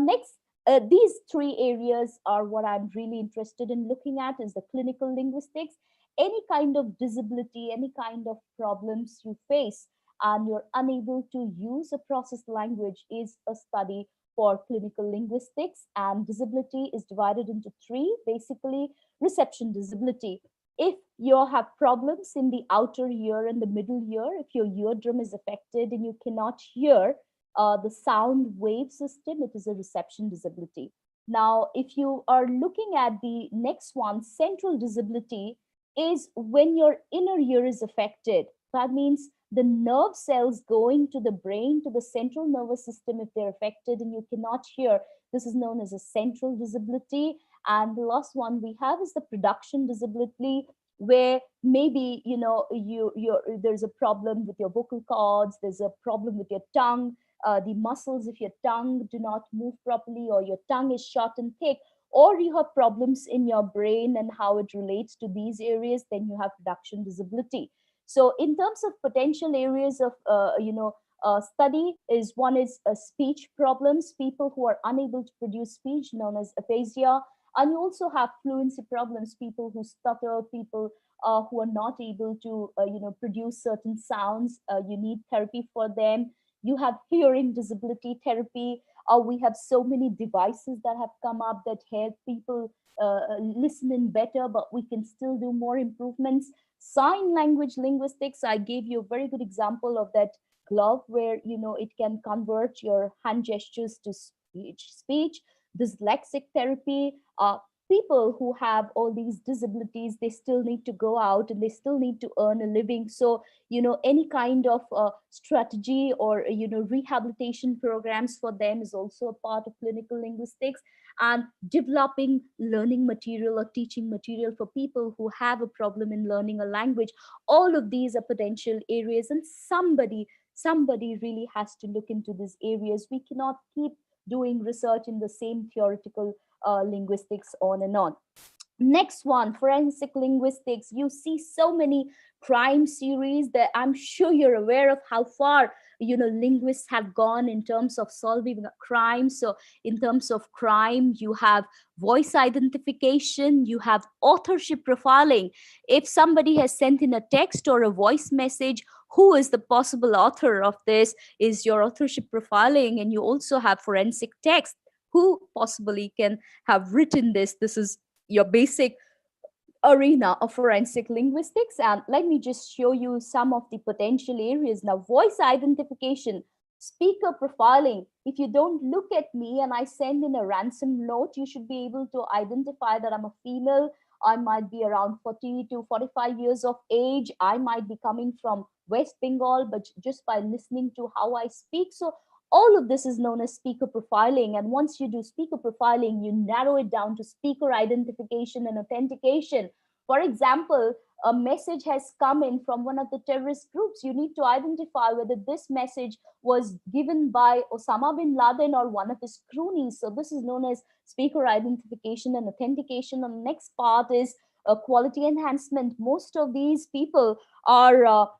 Next, These three areas are what I'm really interested in looking at, is the clinical linguistics. Any kind of disability, any kind of problems you face and you're unable to use a processed language is a study for clinical linguistics. And disability is divided into three, basically: reception disability. If you have problems in the outer ear and the middle ear, if your eardrum is affected and you cannot hear the sound wave system, it is a reception disability. Now, if you are looking at the next one, central disability is when your inner ear is affected. That means the nerve cells going to the brain, to the central nervous system, if they're affected and you cannot hear, this is known as a central disability. And the last one we have is the production disability, where maybe there's a problem with your vocal cords, there's a problem with your tongue, the muscles of your tongue do not move properly, or your tongue is short and thick, or you have problems in your brain and how it relates to these areas, then you have production disability. So in terms of potential areas of study, is one is speech problems, people who are unable to produce speech, known as aphasia. And you also have fluency problems, people who stutter, people who are not able to produce certain sounds. You need therapy for them. You have hearing disability therapy. We have so many devices that have come up that help people listen in better, but we can still do more improvements. Sign language linguistics, I gave you a very good example of that glove where it can convert your hand gestures to speech. Dyslexic therapy, people who have all these disabilities, they still need to go out and they still need to earn a living. So any kind of strategy or rehabilitation programs for them is also a part of clinical linguistics. And developing learning material or teaching material for people who have a problem in learning a language, all of these are potential areas, and somebody really has to look into these areas. We cannot keep doing research in the same theoretical linguistics on and on. Next one, forensic linguistics. You see so many crime series that I'm sure you're aware of how far linguists have gone in terms of solving crime. So in terms of crime, you have voice identification, you have authorship profiling. If somebody has sent in a text or a voice message, who is the possible author of this is your authorship profiling. And you also have forensic text, who possibly can have written this. This is your basic arena of forensic linguistics. And let me just show you some of the potential areas. Now, voice identification, speaker profiling. If you don't look at me and I send in a ransom note, you should be able to identify that I'm a female. I might be around 40 to 45 years of age. I might be coming from West Bengal, but just by listening to how I speak. So all of this is known as speaker profiling. And once you do speaker profiling, you narrow it down to speaker identification and authentication. For example, a message has come in from one of the terrorist groups. You need to identify whether this message was given by Osama bin Laden or one of his cronies. So this is known as speaker identification and authentication. And the next part is quality enhancement. Most of these people are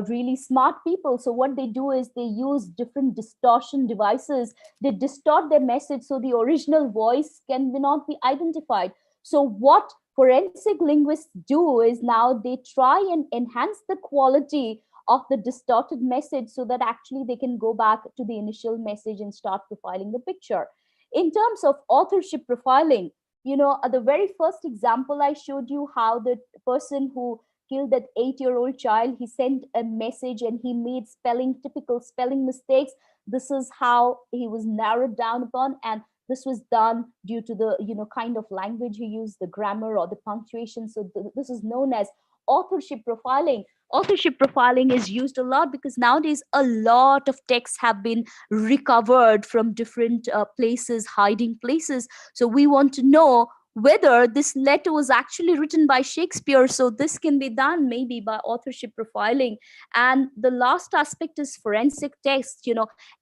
really smart people. So what they do is they use different distortion devices. They distort their message so the original voice cannot be identified. So what forensic linguists do is now they try and enhance the quality of the distorted message so that actually they can go back to the initial message and start profiling the picture. In terms of authorship profiling, the very first example I showed you, how the person who killed that 8-year-old child, he sent a message and he made typical spelling mistakes. This is how he was narrowed down upon, and this was done due to the kind of language he used, the grammar or the punctuation. So this is known as authorship profiling. Authorship profiling is used a lot because nowadays a lot of texts have been recovered from different places, hiding places. So we want to know whether this letter was actually written by Shakespeare. So this can be done maybe by authorship profiling. And the last aspect is forensic text,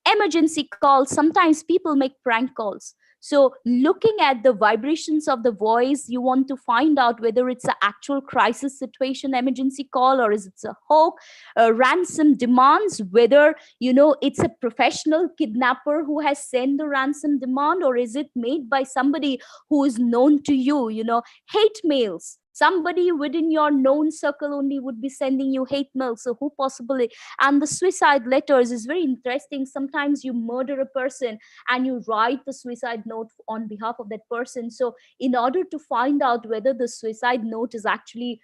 emergency calls. Sometimes people make prank calls. So looking at the vibrations of the voice, you want to find out whether it's an actual crisis situation, emergency call, or is it a hoax, ransom demands, whether, it's a professional kidnapper who has sent the ransom demand, or is it made by somebody who is known to you, hate mails. Somebody within your known circle only would be sending you hate mail. So who possibly? And the suicide letters is very interesting. Sometimes you murder a person and you write the suicide note on behalf of that person. So in order to find out whether the suicide note is actually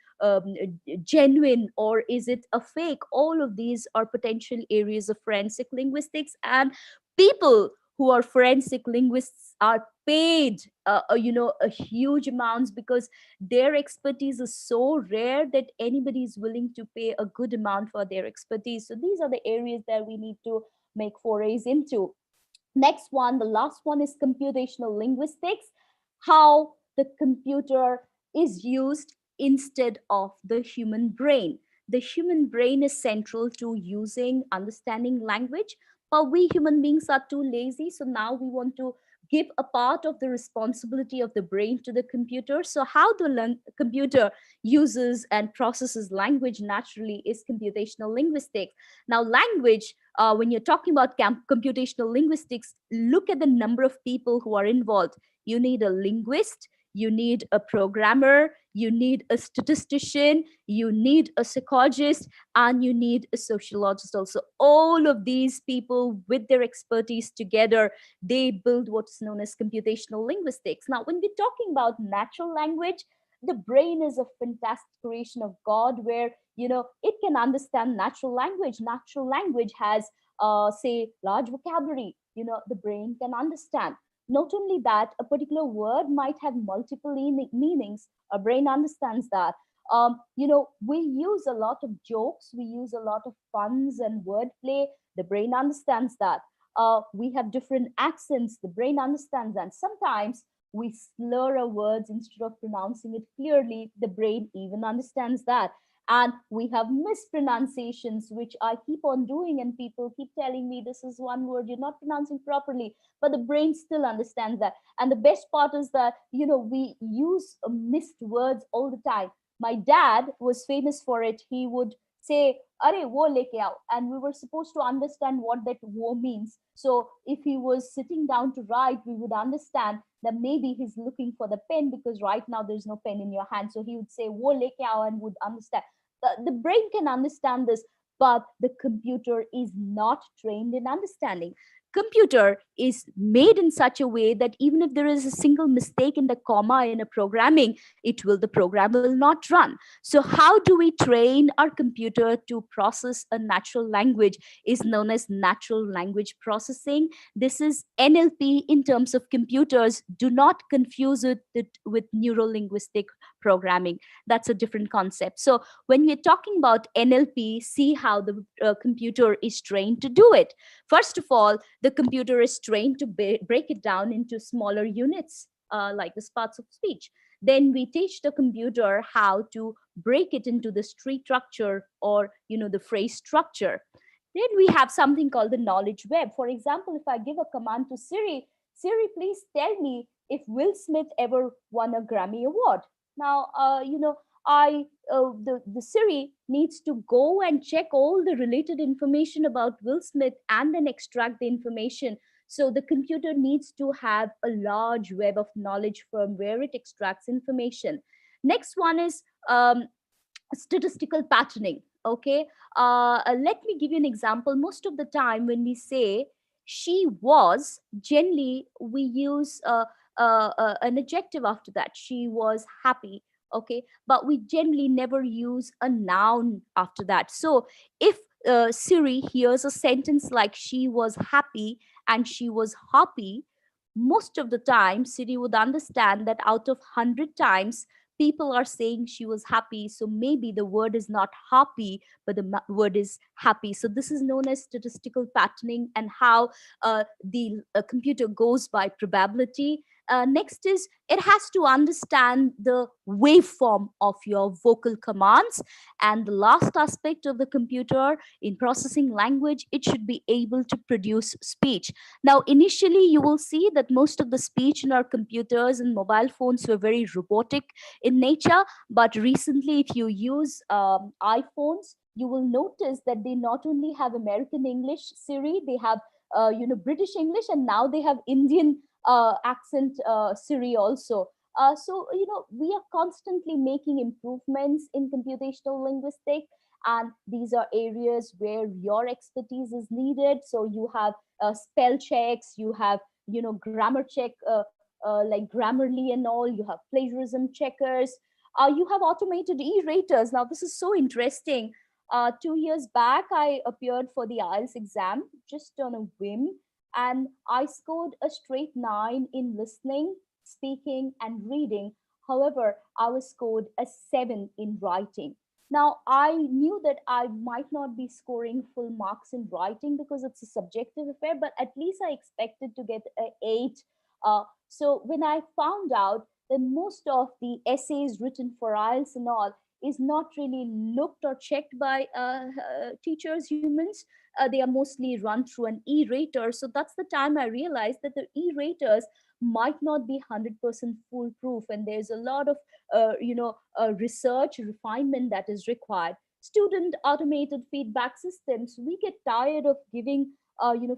genuine or is it a fake, all of these are potential areas of forensic linguistics. And people who are forensic linguists are paid a huge amounts, because their expertise is so rare that anybody is willing to pay a good amount for their expertise. So these are the areas that we need to make forays into. Next one, the last one, is computational linguistics, how the computer is used instead of the human brain. The human brain is central to understanding language, but we human beings are too lazy. So now we want to give a part of the responsibility of the brain to the computer. So how the computer uses and processes language naturally is computational linguistics. Now, language, when you're talking about computational linguistics, look at the number of people who are involved. You need a linguist, you need a programmer, you need a statistician, you need a psychologist, and you need a sociologist also. All of these people with their expertise together, they build what's known as computational linguistics. Now, when we're talking about natural language, the brain is a fantastic creation of God, where it can understand natural language. Natural language has say large vocabulary, the brain can understand. Not only that, a particular word might have multiple meanings. A brain understands that. We use a lot of jokes, we use a lot of puns and wordplay. The brain understands that. We have different accents. The brain understands that. Sometimes we slur our words instead of pronouncing it clearly. The brain even understands that. And we have mispronunciations, which I keep on doing, and people keep telling me this is one word you're not pronouncing properly, but the brain still understands that. And the best part is that we use missed words all the time. My dad was famous for it. He would say, "Arey, wo leke aao," and we were supposed to understand what that wo means. So if he was sitting down to write, we would understand that maybe he's looking for the pen, because right now there's no pen in your hand. So he would say wo leke aao and would understand. The brain can understand this, but the computer is not trained in understanding. Computer is made in such a way that even if there is a single mistake in the comma in a programming, the program will not run. So how do we train our computer to process a natural language is known as natural language processing. This is NLP in terms of computers. Do not confuse it with neuro-linguistic programming. That's a different concept. So when we're talking about NLP, see how the computer is trained to do it. First of all, the computer is trained to break it down into smaller units, like the parts of speech. Then we teach the computer how to break it into the tree structure, or the phrase structure. Then we have something called the knowledge web. For example, if I give a command to Siri, "Siri, please tell me if Will Smith ever won a Grammy Award." Now, the Siri needs to go and check all the related information about Will Smith and then extract the information. So the computer needs to have a large web of knowledge from where it extracts information. Next one is statistical patterning. Okay, let me give you an example. Most of the time when we say "she was," generally we use an adjective after that. She was happy. Okay, but we generally never use a noun after that. So if Siri hears a sentence like "she was happy" and "she was happy," most of the time Siri would understand that out of 100 times people are saying "she was happy," so maybe the word is not happy, but the word is happy. So this is known as statistical patterning, and how the computer goes by probability. Next is it has to understand the waveform of your vocal commands. And the last aspect of the computer in processing language, it should be able to produce speech. Now, initially, you will see that most of the speech in our computers and mobile phones were very robotic in nature. But recently, if you use iPhones, you will notice that they not only have American English Siri, they have British English, and now they have Indian accent Siri also. So, we are constantly making improvements in computational linguistics, and these are areas where your expertise is needed. So you have spell checks, you have, grammar check, like Grammarly and all, you have plagiarism checkers, you have automated e-raters. Now, this is so interesting. 2 years back, I appeared for the IELTS exam just on a whim, and I scored a straight 9 in listening, speaking, and reading. However, I was scored a 7 in writing. Now, I knew that I might not be scoring full marks in writing because it's a subjective affair, but at least I expected to get an 8. So when I found out that most of the essays written for IELTS and all is not really looked or checked by teachers, humans, they are mostly run through an e-rater. So that's the time I realized that the e-raters might not be 100% foolproof, and there's a lot of research refinement that is required. Student automated feedback systems, we get tired of giving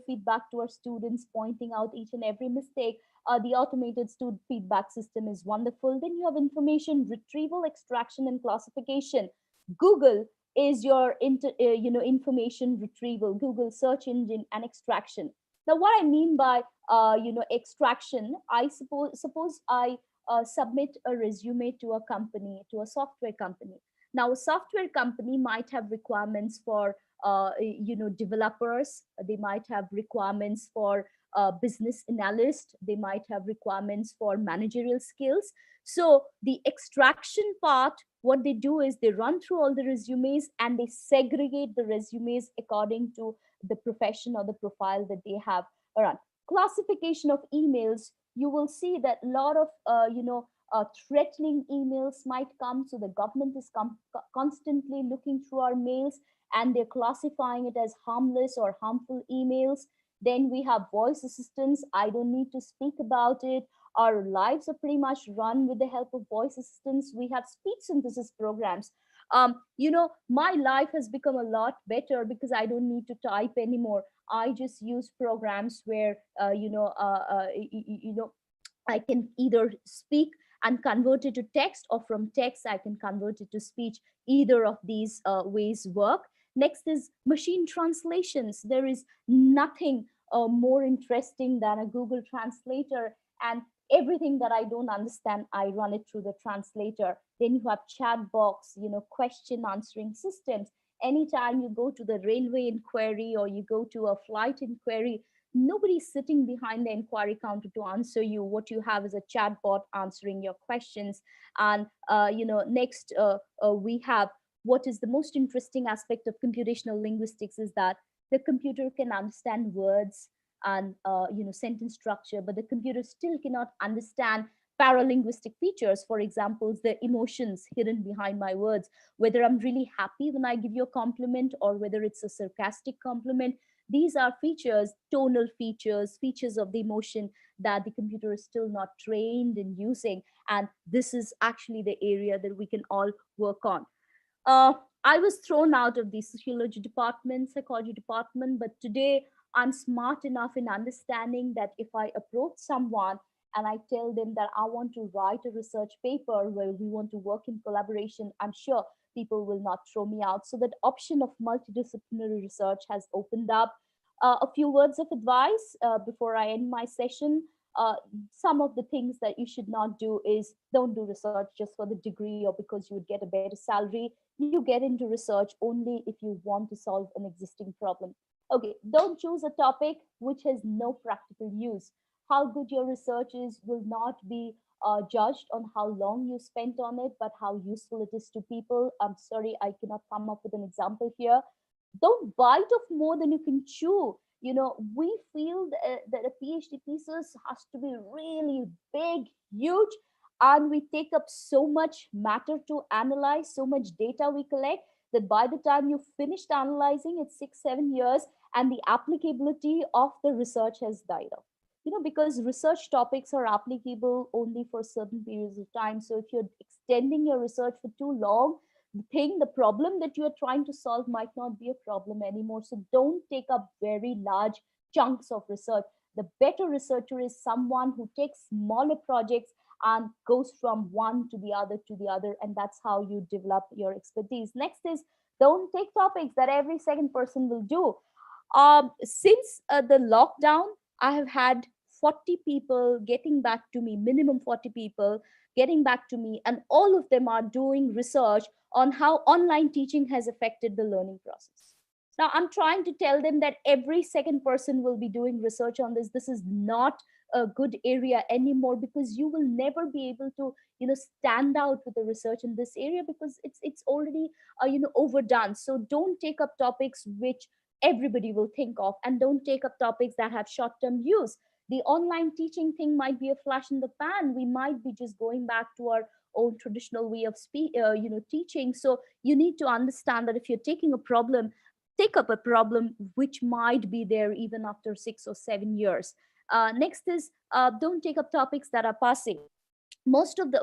feedback to our students, pointing out each and every mistake. The automated student feedback system is wonderful. Then you have information retrieval, extraction, and classification. Google is your information retrieval, Google search engine and extraction. Now, what I mean by extraction, I suppose I submit a resume to a company, to a software company. Now, a software company might have requirements for developers. They might have requirements for business analyst. They might have requirements for managerial skills. So the extraction part, what they do is they run through all the resumes and they segregate the resumes according to the profession or the profile that they have run. Classification of emails, you will see that a lot of threatening emails might come. So the government is constantly looking through our mails and they're classifying it as harmless or harmful emails. Then we have voice assistants. I don't need to speak about it. Our lives are pretty much run with the help of voice assistants. We have speech synthesis programs. My life has become a lot better because I don't need to type anymore. I just use programs where, I can either speak and convert it to text, or from text, I can convert it to speech. Either of these ways work. Next is machine translations. There is nothing more interesting than a Google translator, and everything that I don't understand, I run it through the translator. Then you have chat box, question answering systems. Anytime you go to the railway inquiry or you go to a flight inquiry, nobody's sitting behind the inquiry counter to answer you. What you have is a chatbot answering your questions. And next we have, what is the most interesting aspect of computational linguistics is that the computer can understand words and sentence structure, but the computer still cannot understand paralinguistic features. For example, the emotions hidden behind my words, whether I'm really happy when I give you a compliment or whether it's a sarcastic compliment. These are features, tonal features, features of the emotion that the computer is still not trained in using. And this is actually the area that we can all work on. I was thrown out of the sociology department, psychology department, but today I'm smart enough in understanding that if I approach someone and I tell them that I want to write a research paper where we want to work in collaboration, I'm sure people will not throw me out. So that option of multidisciplinary research has opened up. A few words of advice before I end my session. Some of the things that you should not do is don't do research just for the degree or because you would get a better salary. You get into research only if you want to solve an existing problem. Okay, don't choose a topic which has no practical use. How good your research is will not be judged on how long you spent on it, but how useful it is to people. I'm sorry, I cannot come up with an example here. Don't bite off more than you can chew. we feel that a PhD thesis has to be really big, huge, and we take up so much matter to analyze, so much data we collect, that by the time you finished analyzing, it's 6 7 years, and the applicability of the research has died off. Because research topics are applicable only for certain periods of time. So if you're extending your research for too long, the problem that you are trying to solve might not be a problem anymore. So don't take up very large chunks of research. The better researcher is someone who takes smaller projects and goes from one to the other to the other, and that's how you develop your expertise. Next is, don't take topics that every second person will do. Since the lockdown, I have had 40 people getting back to me, minimum 40 people getting back to me, and all of them are doing research on how online teaching has affected the learning process. Now, I'm trying to tell them that every second person will be doing research on this. This is not a good area anymore, because you will never be able to, stand out with the research in this area, because it's already, overdone. So don't take up topics which everybody will think of, and don't take up topics that have short-term use. The online teaching thing might be a flash in the pan. We might be just going back to our own traditional way of teaching. So you need to understand that if you're taking a problem, take up a problem which might be there even after 6 or 7 years. Next is, don't take up topics that are passé.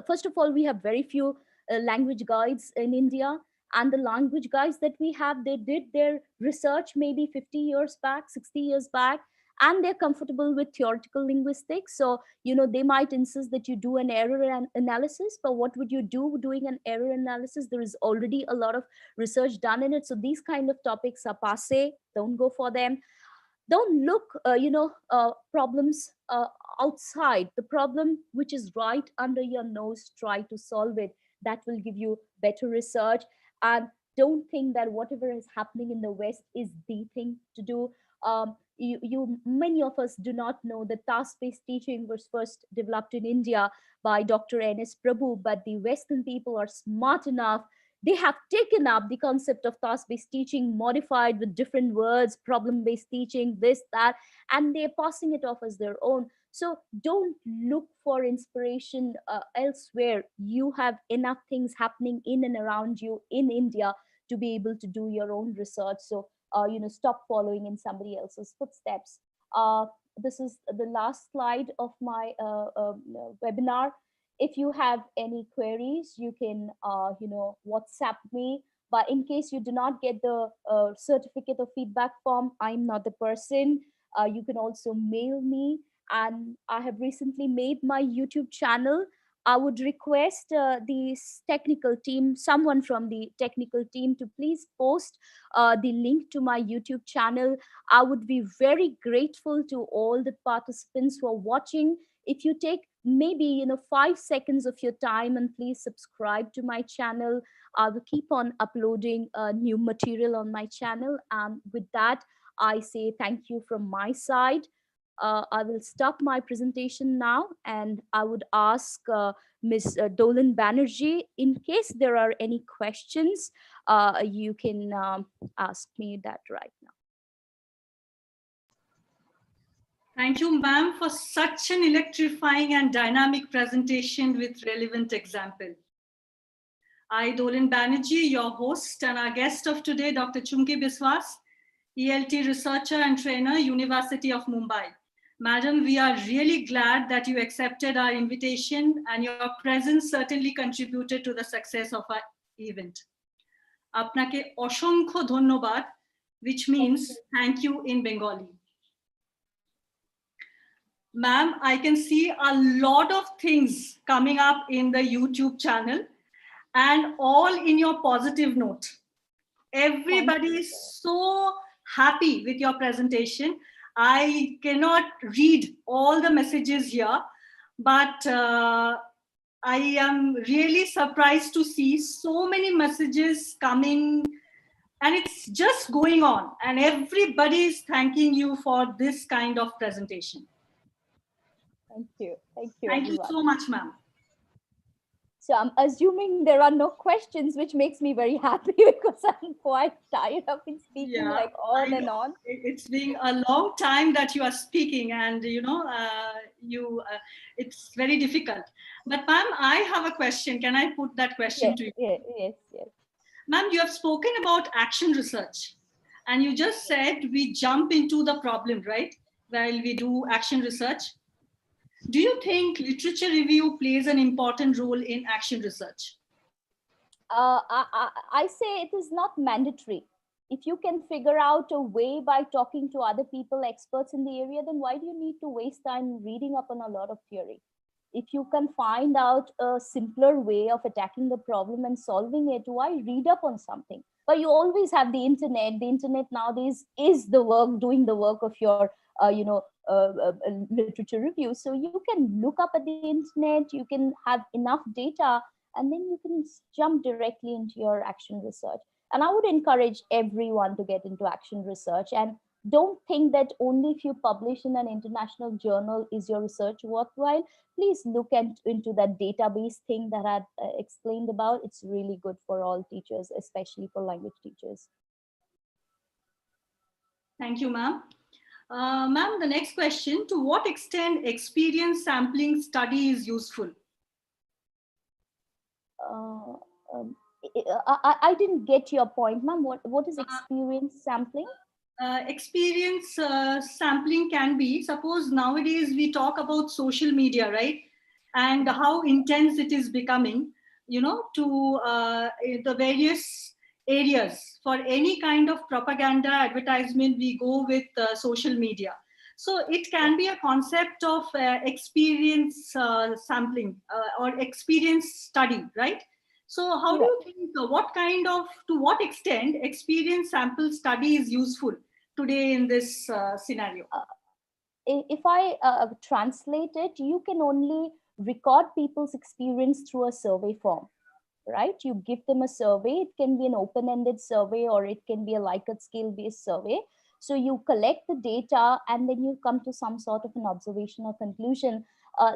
First of all, we have very few language guides in India, and the language guides that we have, they did their research maybe 50 years back, 60 years back, and they're comfortable with theoretical linguistics. So they might insist that you do an error analysis, but what would you do doing an error analysis? There is already a lot of research done in it. So these kind of topics are passé. Don't go for them. Don't look problems outside. The problem which is right under your nose, try to solve it. That will give you better research. And don't think that whatever is happening in the West is the thing to do. Many of us do not know that task-based teaching was first developed in India by Dr. N.S. Prabhu, but the Western people are smart enough. They have taken up the concept of task-based teaching, modified with different words, problem-based teaching, this, that, and they're passing it off as their own. So don't look for inspiration elsewhere. You have enough things happening in and around you in India to be able to do your own research. So, stop following in somebody else's footsteps. This is the last slide of my webinar. If you have any queries, you can, WhatsApp me. But in case you do not get the certificate of feedback form, I'm not the person. You can also mail me. And I have recently made my YouTube channel. I would request the technical team, someone from the technical team, to please post the link to my YouTube channel. I would be very grateful to all the participants who are watching. If you take maybe 5 seconds of your time and please subscribe to my channel. I will keep on uploading new material on my channel. And with that, I say thank you from my side. I will stop my presentation now, and I would ask Ms. Dolan Banerjee, in case there are any questions, you can ask me that right now. Thank you, ma'am, for such an electrifying and dynamic presentation with relevant example. I, Dolan Banerjee, your host, and our guest of today, Dr. Chumki Biswas, ELT researcher and trainer, University of Mumbai. Madam, we are really glad that you accepted our invitation, and your presence certainly contributed to the success of our event. Apnake oshonkho dhonnobad, which means thank you in Bengali. Ma'am, I can see a lot of things coming up in the YouTube channel, and all in your positive note. Everybody is so happy with your presentation. I cannot read all the messages here, but I am really surprised to see so many messages coming, and it's just going on, and everybody is thanking you for this kind of presentation. Thank you. Thank you. Thank you so much, ma'am. So I'm assuming there are no questions, which makes me very happy because I'm quite tired of speaking Yeah, like on and on. It's been a long time that you are speaking, and it's very difficult. But ma'am, I have a question. Can I put that question to you? Yes. Ma'am, you have spoken about action research, and you just said we jump into the problem, right? While we do action research. Do you think literature review plays an important role in action research? I say it is not mandatory. If you can figure out a way by talking to other people, experts in the area, then why do you need to waste time reading up on a lot of theory? If you can find out a simpler way of attacking the problem and solving it, why read up on something? But you always have the internet. The internet nowadays is the work, doing the work of your, literature review. So you can look up at the internet, you can have enough data, and then you can jump directly into your action research. And I would encourage everyone to get into action research, and don't think that only if you publish in an international journal is your research worthwhile. Please look into that database thing that I explained about. It's really good for all teachers, especially for language teachers. Thank you, ma'am. Ma'am, the next question: to what extent experience sampling study is useful? I didn't get your point, ma'am. What is experience sampling? Experience sampling can be, suppose nowadays we talk about social media, right? And how intense it is becoming, to the various areas. For any kind of propaganda advertisement, we go with social media. So it can be a concept of experience sampling or experience study, right? So how do you think, to what extent experience sample study is useful today in this scenario? If I translate it, you can only record people's experience through a survey form, right? You give them a survey. It can be an open-ended survey, or it can be a Likert scale-based survey. So you collect the data and then you come to some sort of an observation or conclusion.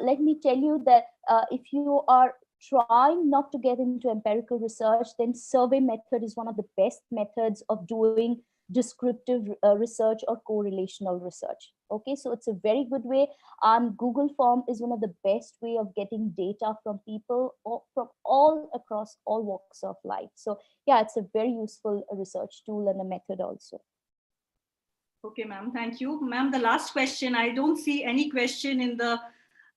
Let me tell you that if you are trying not to get into empirical research, then survey method is one of the best methods of doing descriptive research or correlational research. Okay, so it's a very good way. Google form is one of the best way of getting data from people from all across all walks of life. So yeah, it's a very useful research tool and a method also. Okay, ma'am, thank you. Ma'am, the last question, I don't see any question in the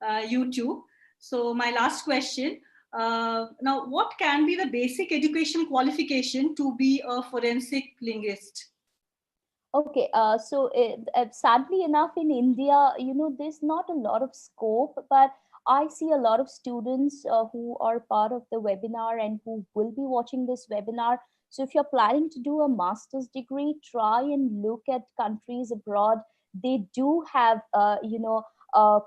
YouTube. So my last question, now what can be the basic education qualification to be a forensic linguist? Okay, so sadly enough in India, there's not a lot of scope, but I see a lot of students who are part of the webinar and who will be watching this webinar. So if you're planning to do a master's degree, try and look at countries abroad. They do have,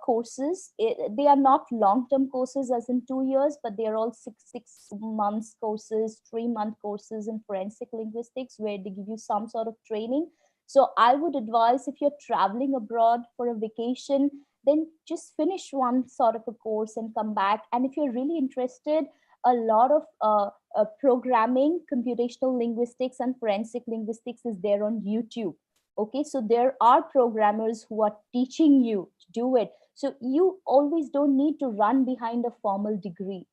courses. They are not long-term courses as in 2 years, but they are all six months courses, 3-month courses in forensic linguistics, where they give you some sort of training. So I would advise, if you're traveling abroad for a vacation, then just finish one sort of a course and come back. And if you're really interested, a lot of programming, computational linguistics, and forensic linguistics is there on YouTube. Okay, so there are programmers who are teaching you to do it. So you always don't need to run behind a formal degree.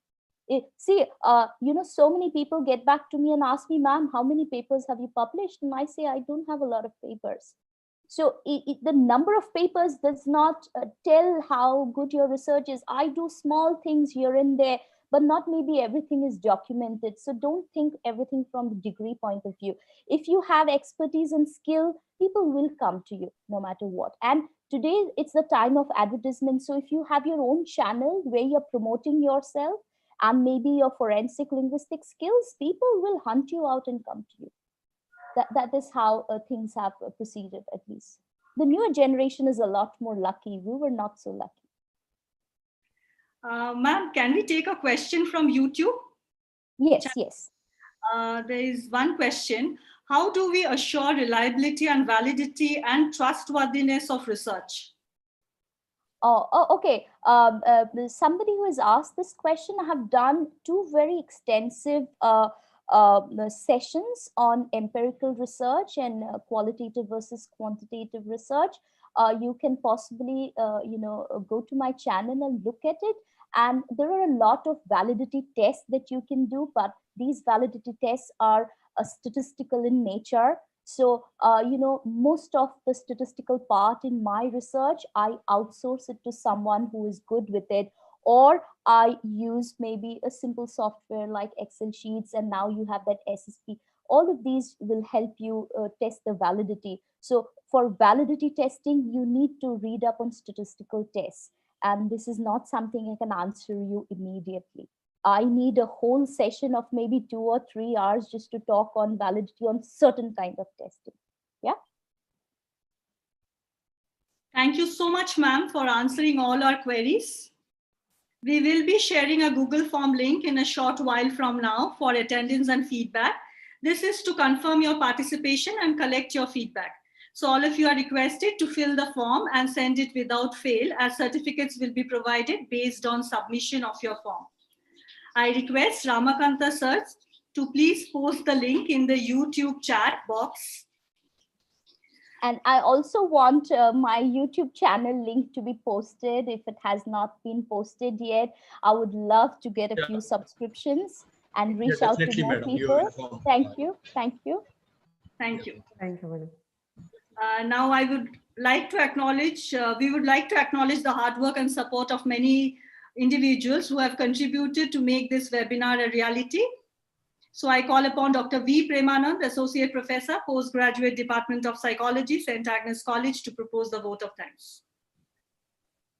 So many people get back to me and ask me, ma'am, how many papers have you published? And I say, I don't have a lot of papers. So the number of papers does not tell how good your research is. I do small things here and there, but not maybe everything is documented. So don't think everything from the degree point of view. If you have expertise and skill, people will come to you no matter what. And today it's the time of advertisement. So if you have your own channel where you're promoting yourself, and maybe your forensic linguistic skills, people will hunt you out and come to you. That is how things have proceeded, at least. The newer generation is a lot more lucky. We were not so lucky. Ma'am, can we take a question from YouTube? Yes. There is one question. How do we assure reliability and validity and trustworthiness of research? Okay. Somebody who has asked this question, I have done two very extensive sessions on empirical research and qualitative versus quantitative research. You can possibly, go to my channel and look at it. And there are a lot of validity tests that you can do, but these validity tests are statistical in nature. So, most of the statistical part in my research, I outsource it to someone who is good with it, or I use maybe a simple software like Excel sheets, and now you have that SSP. All of these will help you test the validity. So, for validity testing, you need to read up on statistical tests. And this is not something I can answer you immediately. I need a whole session of maybe 2 or 3 hours just to talk on validity on certain kind of testing. Yeah. Thank you so much, ma'am, for answering all our queries. We will be sharing a Google form link in a short while from now for attendance and feedback. This is to confirm your participation and collect your feedback. So all of you are requested to fill the form and send it without fail, as certificates will be provided based on submission of your form. I request Ramakanta sir to please post the link in the YouTube chat box. And I also want my YouTube channel link to be posted if it has not been posted yet. I would love to get a few subscriptions and reach out to more people. Thank you. Thank you. Thank you. Thank you, madam. Now I would like to acknowledge, we would like to acknowledge the hard work and support of many individuals who have contributed to make this webinar a reality. So I call upon Dr. V. Premanand, Associate Professor, Postgraduate Department of Psychology, St. Agnes College, to propose the vote of thanks.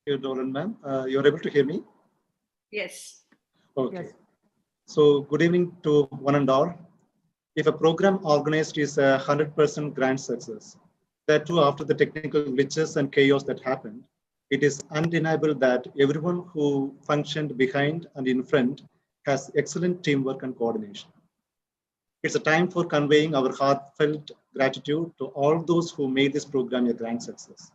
Thank you, Doran ma'am. You're able to hear me? Yes. Okay. Yes. So good evening to one and all. If a program organized is a 100% grand success, that too after the technical glitches and chaos that happened, it is undeniable that everyone who functioned behind and in front has excellent teamwork and coordination. It's a time for conveying our heartfelt gratitude to all those who made this program a grand success.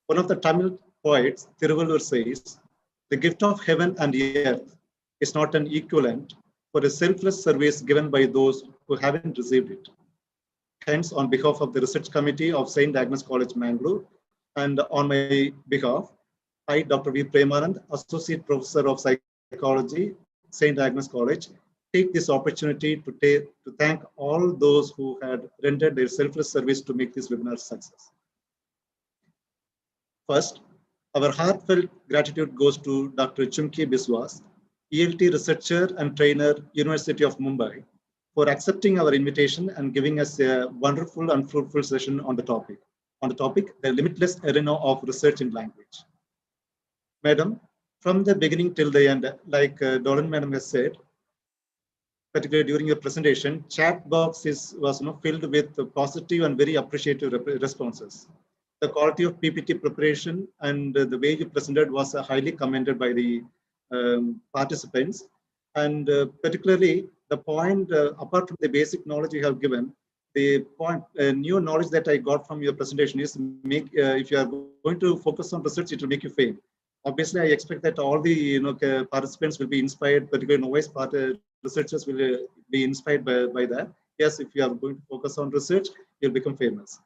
One of the Tamil poets, Thiruvalur, says, "The gift of heaven and earth is not an equivalent for a selfless service given by those who haven't received it." Hence, on behalf of the Research Committee of St. Agnes College, Mangalore, and on my behalf, I, Dr. V. Premanand, Associate Professor of Psychology, St. Agnes College, take this opportunity to thank all those who had rendered their selfless service to make this webinar a success. First, our heartfelt gratitude goes to Dr. Chumki Biswas, ELT researcher and trainer, University of Mumbai, for accepting our invitation and giving us a wonderful and fruitful session on the topic, the limitless arena of research in language. Madam, from the beginning till the end, like Doran Madam has said, particularly during your presentation, chat box was filled with positive and very appreciative responses. The quality of PPT preparation and the way you presented was highly commended by the participants. And particularly the point, apart from the basic knowledge you have given, the point, new knowledge that I got from your presentation is if you are going to focus on research, it will make you fail. Obviously, I expect that all the participants will be inspired, particularly novice researchers will be inspired by that. Yes, if you are going to focus on research, you'll become famous.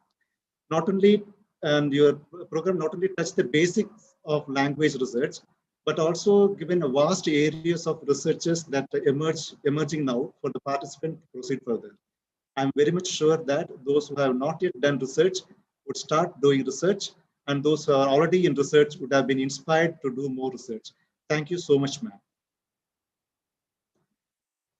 Not only, and your program not only touched the basics of language research, but also given a vast areas of researches that emerging now for the participant to proceed further. I'm very much sure that those who have not yet done research would start doing research, and those who are already in research would have been inspired to do more research. Thank you so much, ma'am.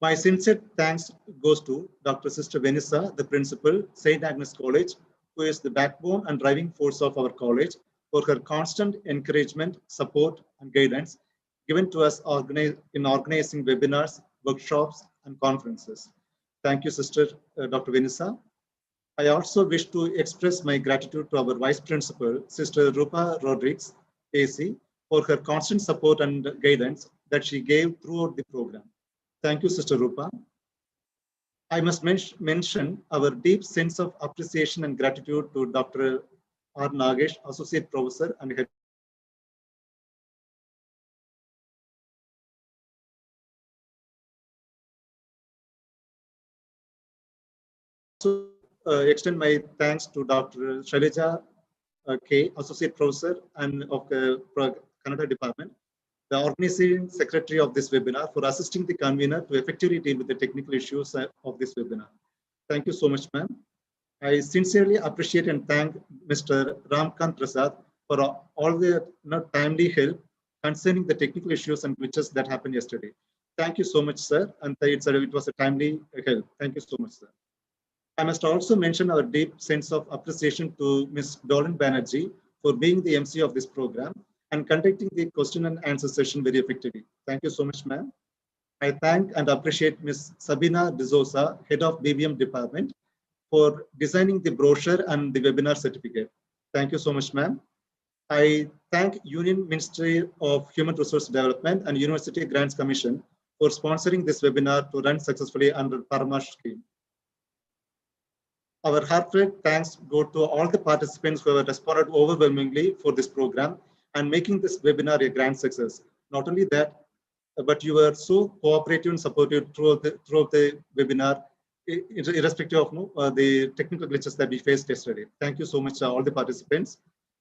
My sincere thanks goes to Dr. Sister Vanessa, the principal, St. Agnes College, who is the backbone and driving force of our college, for her constant encouragement, support, and guidance given to us in organizing webinars, workshops, and conferences. Thank you, Sister Dr. Vanessa. I also wish to express my gratitude to our Vice Principal, Sister Rupa Rodriguez, AC, for her constant support and guidance that she gave throughout the program. Thank you, Sister Rupa. I must mention our deep sense of appreciation and gratitude to Dr. R. Nagesh, Associate Professor and Head also extend my thanks to Dr. Shailaja K, Associate Professor and of the Kannada Department, the organizing secretary of this webinar, for assisting the convener to effectively deal with the technical issues of this webinar. Thank you so much, ma'am. I sincerely appreciate and thank Mr. Ramkant Prasad for all the timely help concerning the technical issues and glitches that happened yesterday. Thank you so much, sir. And it was a timely help. Thank you so much, sir. I must also mention our deep sense of appreciation to Ms. Dolan Banerjee for being the MC of this program and conducting the question and answer session very effectively. Thank you so much, ma'am. I thank and appreciate Ms. Sabina D'Souza, Head of BBM Department, for designing the brochure and the webinar certificate. Thank you so much, ma'am. I thank Union Ministry of Human Resource Development and University Grants Commission for sponsoring this webinar to run successfully under Paramash scheme. Our heartfelt thanks go to all the participants who have responded overwhelmingly for this program and making this webinar a grand success. Not only that, but you were so cooperative and supportive throughout the webinar, irrespective of the technical glitches that we faced yesterday. Thank you so much, all the participants.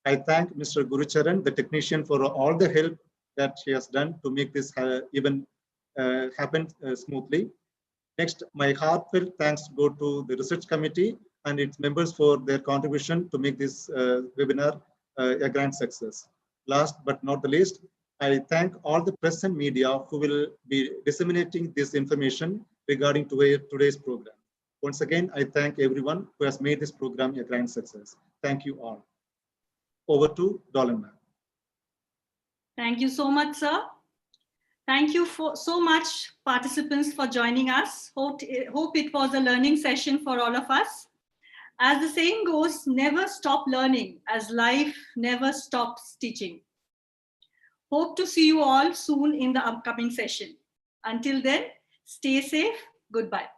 I thank Mr. Gurucharan, the technician, for all the help that he has done to make this even happen smoothly. Next, my heartfelt thanks go to the research committee and its members for their contribution to make this webinar a grand success. Last but not the least, I thank all the press and media who will be disseminating this information regarding today's program. Once again, I thank everyone who has made this program a grand success. Thank you all. Over to Dolan ma'am. Thank you so much, sir. Thank you so much, participants, for joining us. Hope it was a learning session for all of us. As the saying goes, never stop learning, as life never stops teaching. Hope to see you all soon in the upcoming session. Until then, stay safe. Goodbye.